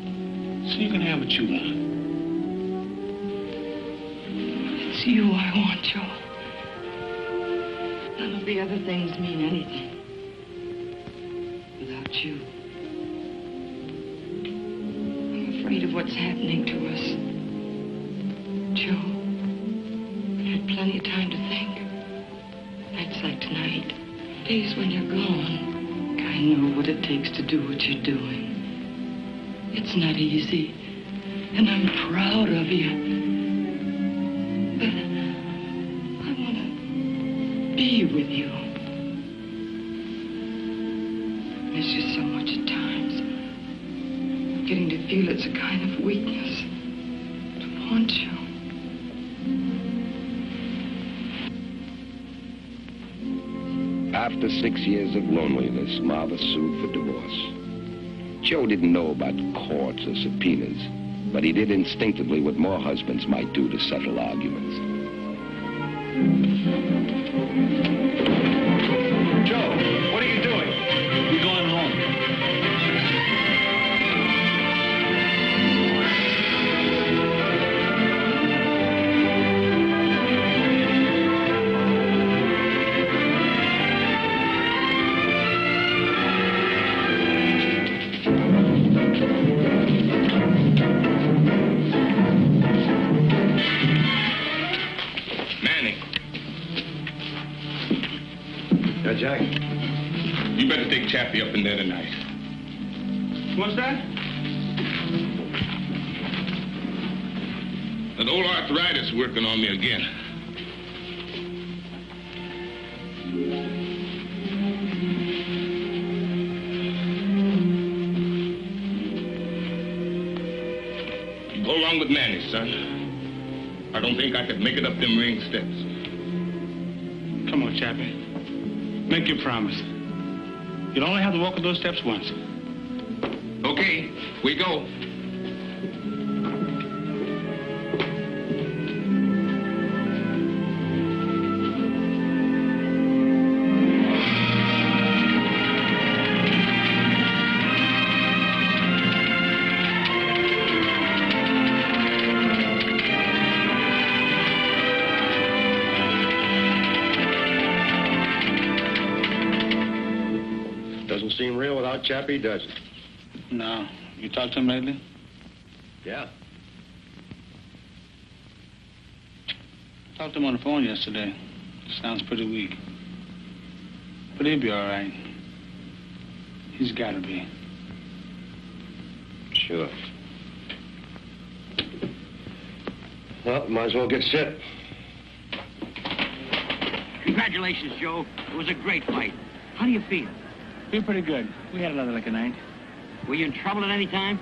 so you can have what you want. It's you I want, Joe. None of the other things mean anything without you. I'm afraid of what's happening to us. Joe, I had plenty of time to think. Nights like tonight, days when you're gone. I know what it takes to do what you're doing. It's not easy, and I'm proud of you. Be with you. Miss you so much at times. Getting to feel it's a kind of weakness to want you. After 6 years of loneliness, Marva sued for divorce. Joe didn't know about courts or subpoenas, but he did instinctively what more husbands might do to settle arguments. Joe, what are you doing? We're going home. Jack, you better take Chappie up in there tonight. What's that? That old arthritis working on me again. You go along with Manny, son. I don't think I could make it up them ring steps. Come on, Chappie. Make your promise. You'll only have to walk up those steps once. Okay, we go. Seem real without Chappie, does it? No. You talked to him lately? Yeah. Talked to him on the phone yesterday. Sounds pretty weak. But he'll be all right. He's got to be. Sure. Well, might as well get set. Congratulations, Joe. It was a great fight. How do you feel? Feel pretty good. We had another like a night. Were you in trouble at any time?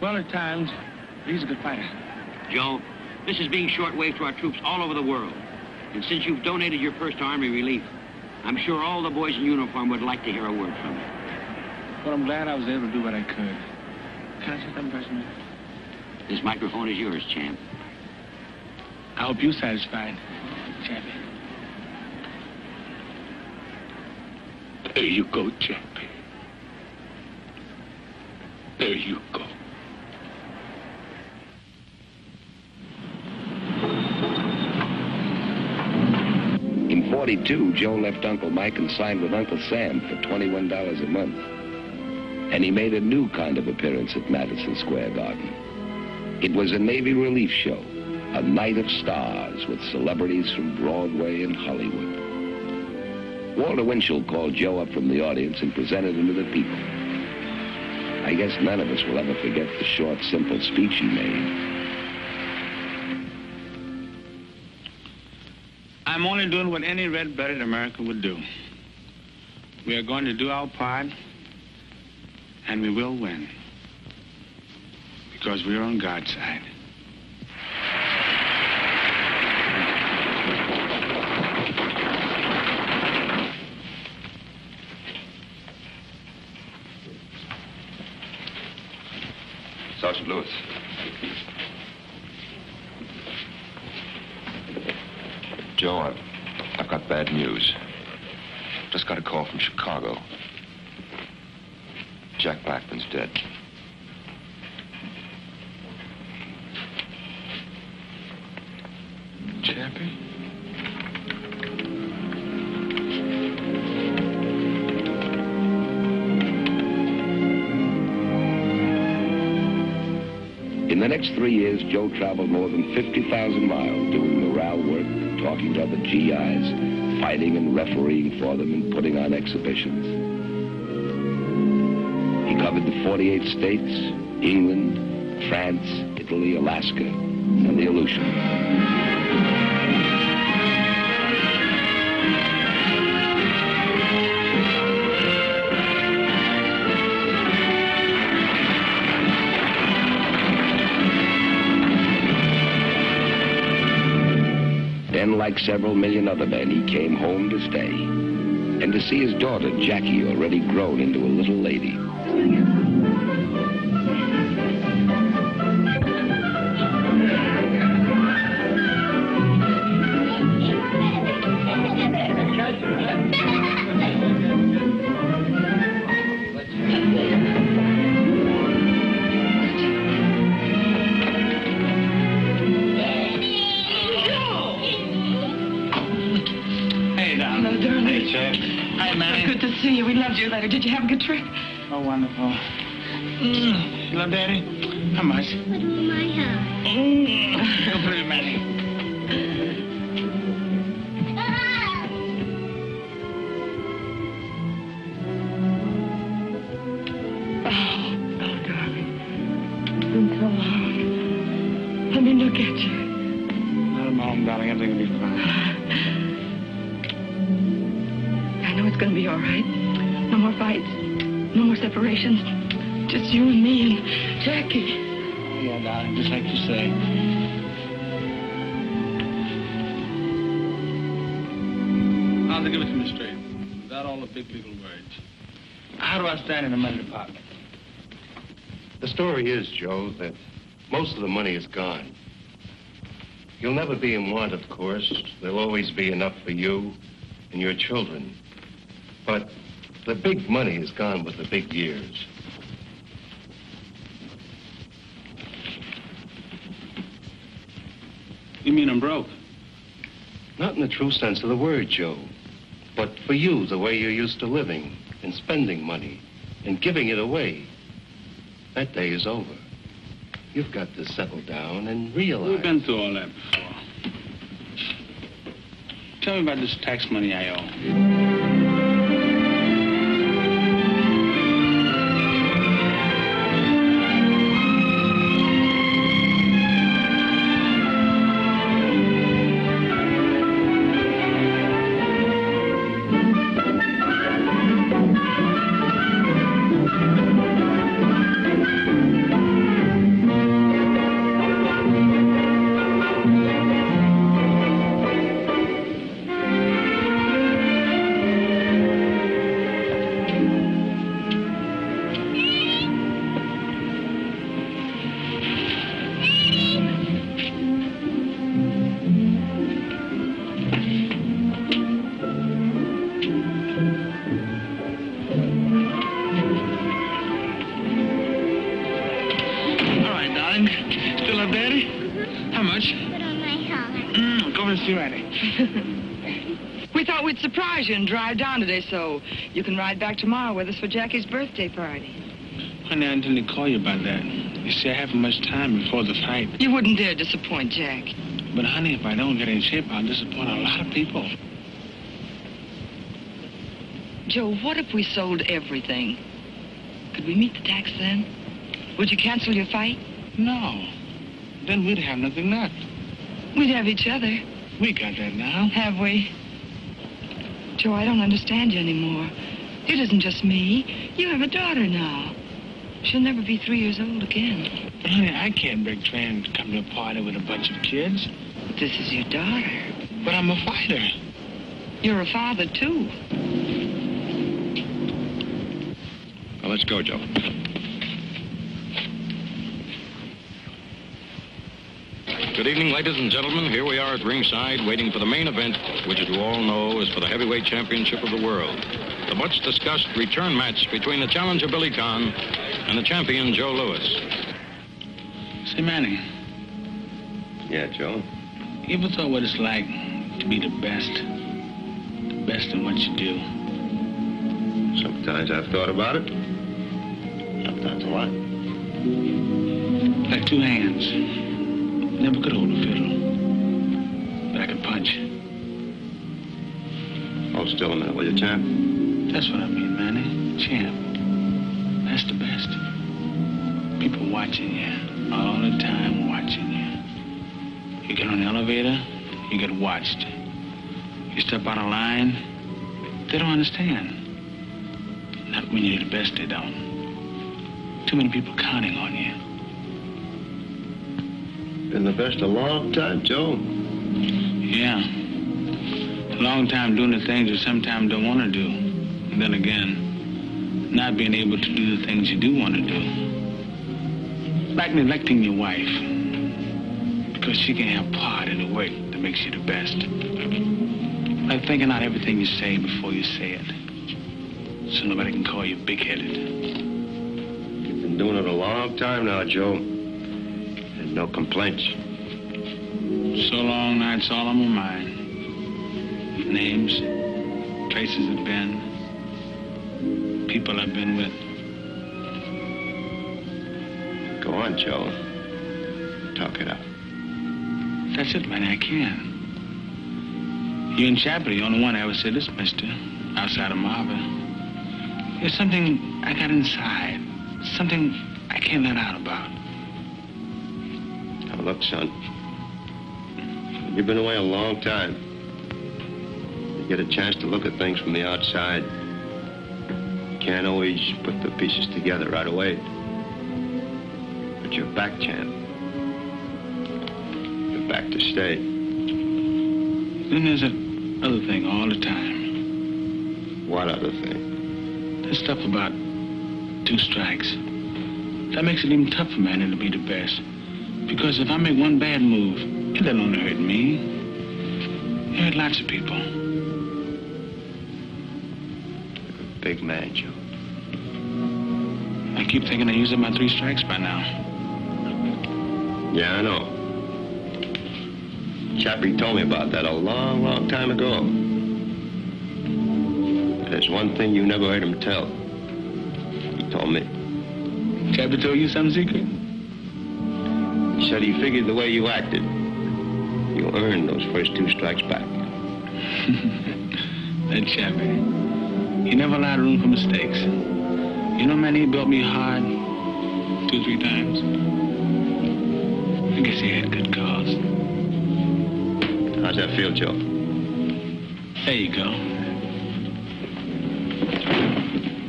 Well, at times. He's a good fighter. Joe, this is being shortwave to our troops all over the world. And since you've donated your first Army relief, I'm sure all the boys in uniform would like to hear a word from you. Well, I'm glad I was able to do what I could. Can I say something personal? This microphone is yours, champ. I hope you're satisfied, Chappie. There you go, Chappie. There you go. In 42, Joe left Uncle Mike and signed with Uncle Sam for $21 a month. And he made a new kind of appearance at Madison Square Garden. It was a Navy relief show, a night of stars with celebrities from Broadway and Hollywood. Walter Winchell called Joe up from the audience and presented him to the people. I guess none of us will ever forget the short, simple speech he made. I'm only doing what any red-blooded American would do. We are going to do our part, and we will win. Because we're on God's side. Sergeant Lewis. Joe, I've got bad news. Just got a call from Chicago. Jack Blackman's dead. Chappie? In the next 3 years, Joe traveled more than 50,000 miles doing morale work, talking to other GIs, fighting and refereeing for them and putting on exhibitions. He covered the 48 states, England, France, Italy, Alaska, and the Aleutians. Then, like several million other men, he came home to stay. And to see his daughter, Jackie, already grown into a little lady. Good to see you. We loved your letter. Did you have a good trip? Oh, wonderful. You love Daddy? How much? Put it in my house. Go put it in Maddie. Oh, darling. It's been so long. Let me look at you. Let him home, darling. Everything will be fine. I know it's going to be all right. No more fights. No more separations. Just you and me and Jackie. Yeah, darling, just like you say. Now, to give it to me straight, without all the big legal words. How do I stand in the money department? The story is, Joe, that most of the money is gone. You'll never be in want, of course. There'll always be enough for you and your children. But the big money is gone with the big years. You mean I'm broke? Not in the true sense of the word, Joe. But for you, the way you're used to living and spending money and giving it away, that day is over. You've got to settle down and realize... We've been through all that before. Tell me about this tax money I owe. Be ready. We thought we'd surprise you and drive down today so you can ride back tomorrow with us for Jackie's birthday party. Honey, I didn't call you about that. You see, I haven't much time before the fight. You wouldn't dare disappoint Jack. But, honey, if I don't get in shape, I'll disappoint a lot of people. Joe, what if we sold everything? Could we meet the tax then? Would you cancel your fight? No. Then we'd have nothing left. We'd have each other. We got that now. Have we? Joe, I don't understand you anymore. It isn't just me. You have a daughter now. She'll never be 3 years old again. But, honey, I can't break train and come to a party with a bunch of kids. But this is your daughter. But I'm a fighter. You're a father, too. Well, let's go, Joe. Good evening, ladies and gentlemen. Here we are at ringside, waiting for the main event, which, as you all know, is for the heavyweight championship of the world. The much-discussed return match between the challenger, Billy Conn, and the champion, Joe Louis. Say, Manny. Yeah, Joe? You ever thought what it's like to be the best? The best in what you do? Sometimes I've thought about it. Sometimes a lot. Like two hands. Never could hold a fiddle. But I could punch. Hold still a minute, will you, champ? That's what I mean, Manny. Champ. That's the best. People watching you. All the time watching you. You get on the elevator, you get watched. You step out of line, they don't understand. Not when you're the best, they don't. Too many people counting on you. Been the best a long time, Joe. Yeah. A long time doing the things you sometimes don't want to do. And then again, not being able to do the things you do want to do. Like neglecting your wife. Because she can have part in the work that makes you the best. Like thinking out everything you say before you say it. So nobody can call you big-headed. You've been doing it a long time now, Joe. And no complaints. So long, now it's all on my mind. Names, places I've been, people I've been with. Go on, Joe. Talk it out. That's it, man, I can. You and Chappie, the only one I ever said this, mister, outside of Marvin. There's something I got inside. Something I can't let out about. Now, look, son. You've been away a long time. You get a chance to look at things from the outside. You can't always put the pieces together right away. But you're back, champ. You're back to stay. Then there's that other thing all the time. What other thing? That stuff about 2 strikes. That makes it even tougher, man, to be the best. Because if I make one bad move, it doesn't only hurt me. It hurt lots of people. You're a big man, Joe. I keep thinking I used up my 3 strikes by now. Yeah, I know. Chappie told me about that a long, long time ago. There's one thing you never heard him tell. He told me. Chappie told you some secret? He said he figured the way you acted, you earned those first 2 strikes back. That Chappie. He never allowed room for mistakes. You know, man, he built me hard 2, 3 times. I guess he had good cause. How's that feel, Joe? There you go.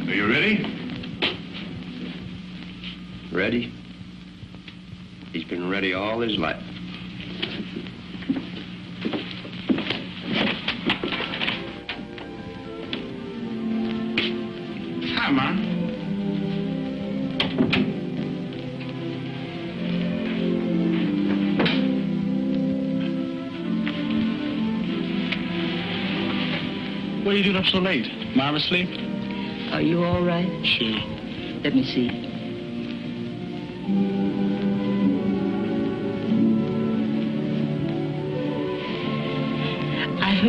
Are you ready? Ready? He's been ready all his life. Hi, Mom. What are you doing up so late? Marva asleep? Are you all right? Sure. Let me see.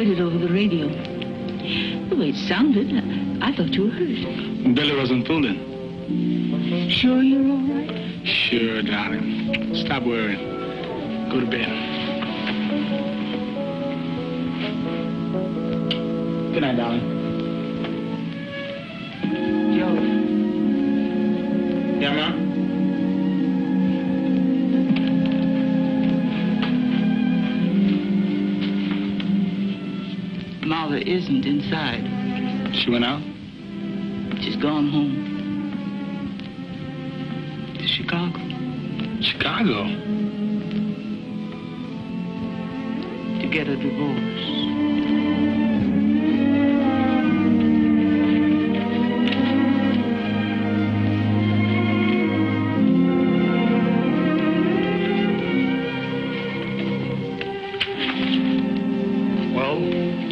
heard it over the radio. The way it sounded, I thought you were hurt. Billy wasn't fooling. Sure you're all right? Sure, darling. Stop worrying. Go to bed. Good night, darling. Joe. Yeah, Ma? Marva isn't inside. She went out? She's gone home. To Chicago. Chicago? To get a divorce.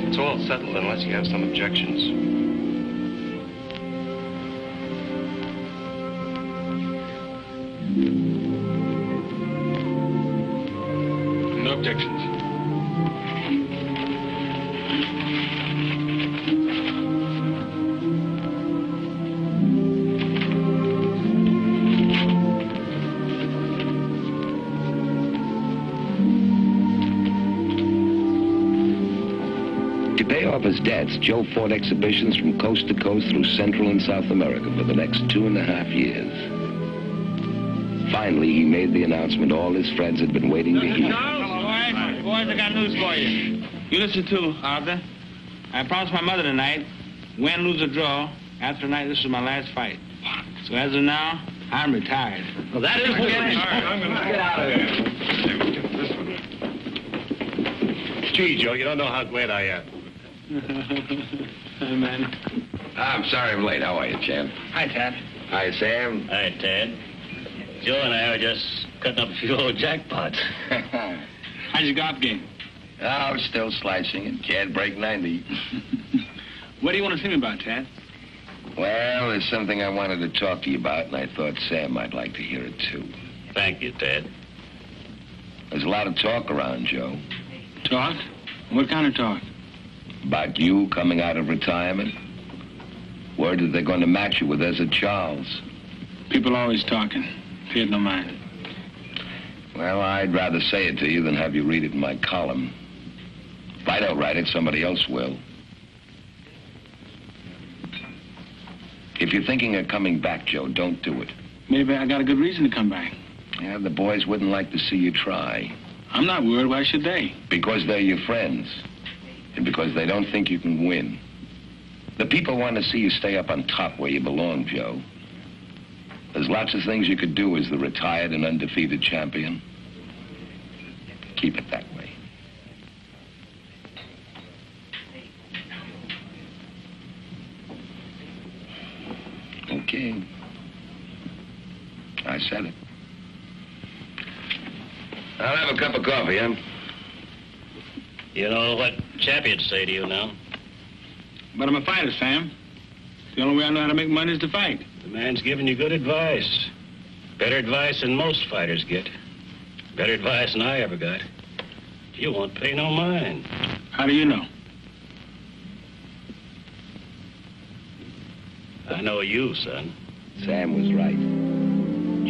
It's all settled unless you have some objections. No objections. To pay off his debts, Joe fought exhibitions from coast to coast through Central and South America for the next 2.5 years. Finally, he made the announcement all his friends had been waiting to hear. Boys, I got news for you. You listen too, Arthur. I promised my mother tonight, win, lose, or draw, after tonight this was my last fight. So as of now, I'm retired. Well, that is good. I'm going to get out of here. This one. Gee, Joe, you don't know how glad I am. Hey, man. I'm sorry I'm late. How are you, champ? Hi, Tad. Hi, Sam. Hi, Ted. Joe and I are just cutting up a few old jackpots. How's your golf game? Oh, still slicing it. Can't break 90. What do you want to see me about, Tad? Well, there's something I wanted to talk to you about, and I thought Sam might like to hear it, too. Thank you, Ted. There's a lot of talk around, Joe. Talk? What kind of talk? About you coming out of retirement. Word that they're going to match you with Ezra Charles. People always talking. Pay it no mind. Well, I'd rather say it to you than have you read it in my column. If I don't write it, somebody else will. If you're thinking of coming back, Joe, don't do it. Maybe I got a good reason to come back. Yeah, the boys wouldn't like to see you try. I'm not worried. Why should they? Because they're your friends. And because they don't think you can win. The people want to see you stay up on top where you belong, Joe. There's lots of things you could do as the retired and undefeated champion. Keep it that way. Okay. I said it. I'll have a cup of coffee, huh? You know what champions say to you now? But I'm a fighter, Sam. The only way I know how to make money is to fight. The man's giving you good advice. Better advice than most fighters get. Better advice than I ever got. You won't pay no mind. How do you know? I know you, son. Sam was right.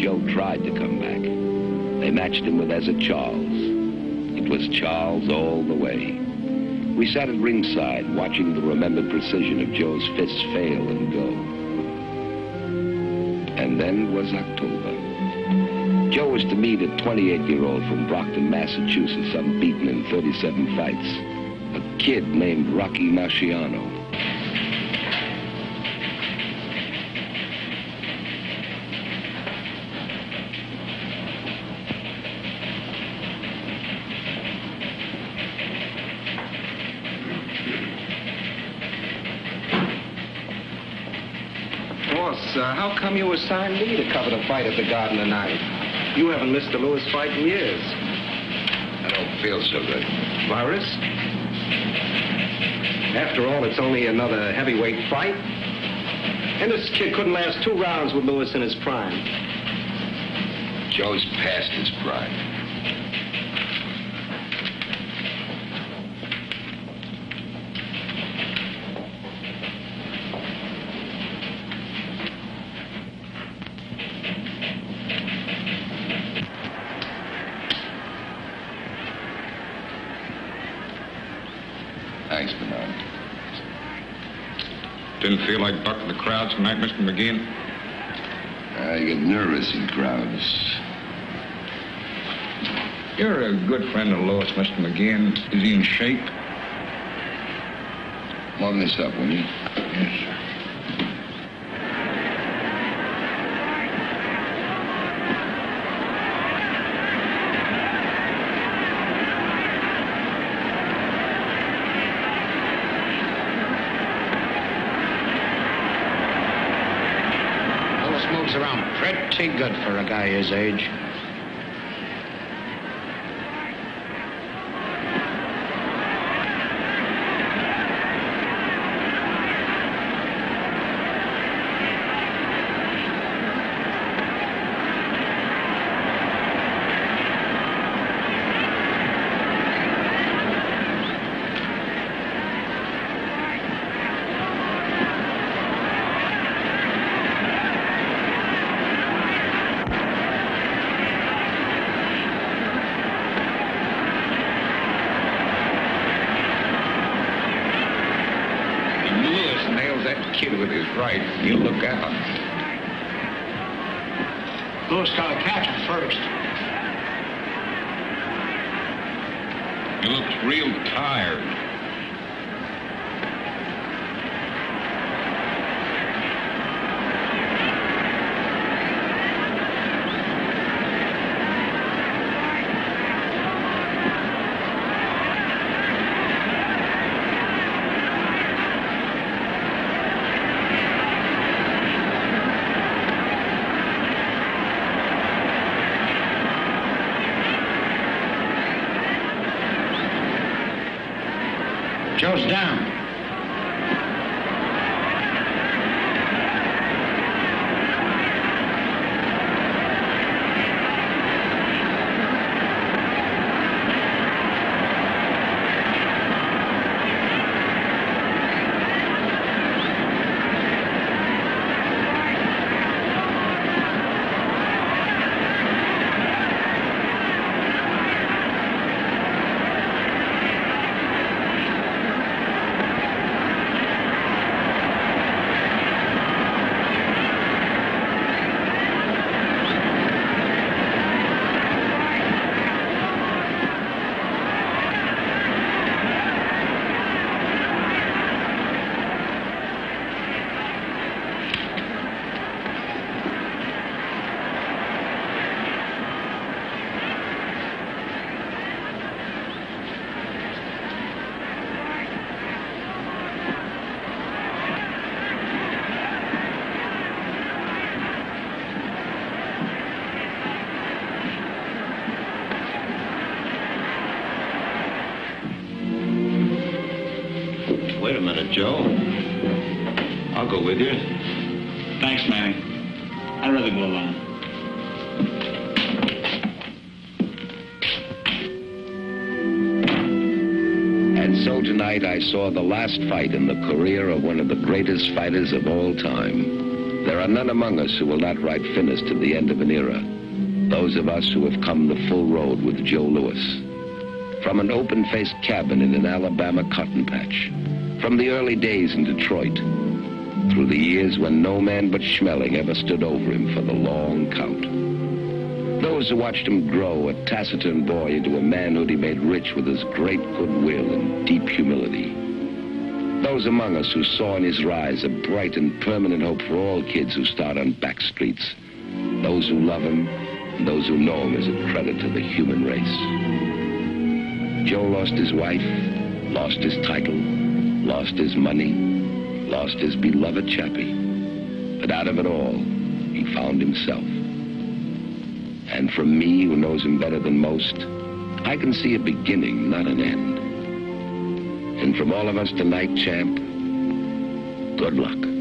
Joe tried to come back. They matched him with Ezra Charles. It was Charles all the way. We sat at ringside watching the remembered precision of Joe's fists fail and go. And then was October. Joe was to meet a 28-year-old from Brockton, Massachusetts, unbeaten in 37 fights. A kid named Rocky Marciano. How come you assigned me to cover the fight at the Garden tonight? You haven't missed a Lewis fight in years. I don't feel so good. Virus? After all, it's only another heavyweight fight. And this kid couldn't last 2 rounds with Lewis in his prime. Joe's past his prime. Didn't feel like bucking the crowds tonight, Mr. McGeehan? I get nervous in crowds. You're a good friend of Louis, Mr. McGeehan. Is he in shape? Warm this up, will you? Yes, sir. Moves around pretty good for a guy his age. With his right, you look out. Louis got to catch him first. He looks real tired. Joe's down. Wait a minute, Joe. I'll go with you. Thanks, Manny. I'd rather go alone. And so tonight I saw the last fight in the career of one of the greatest fighters of all time. There are none among us who will not write finish to the end of an era. Those of us who have come the full road with Joe Louis. From an open-faced cabin in an Alabama cotton patch. From the early days in Detroit. Through the years when no man but Schmeling ever stood over him for the long count. Those who watched him grow, a taciturn boy, into a manhood he made rich with his great goodwill and deep humility. Those among us who saw in his rise a bright and permanent hope for all kids who start on back streets. Those who love him, and those who know him as a credit to the human race. Joe lost his wife, lost his title, lost his money, lost his beloved Chappie. But out of it all, he found himself. And from me, who knows him better than most, I can see a beginning, not an end. And from all of us tonight, champ, good luck.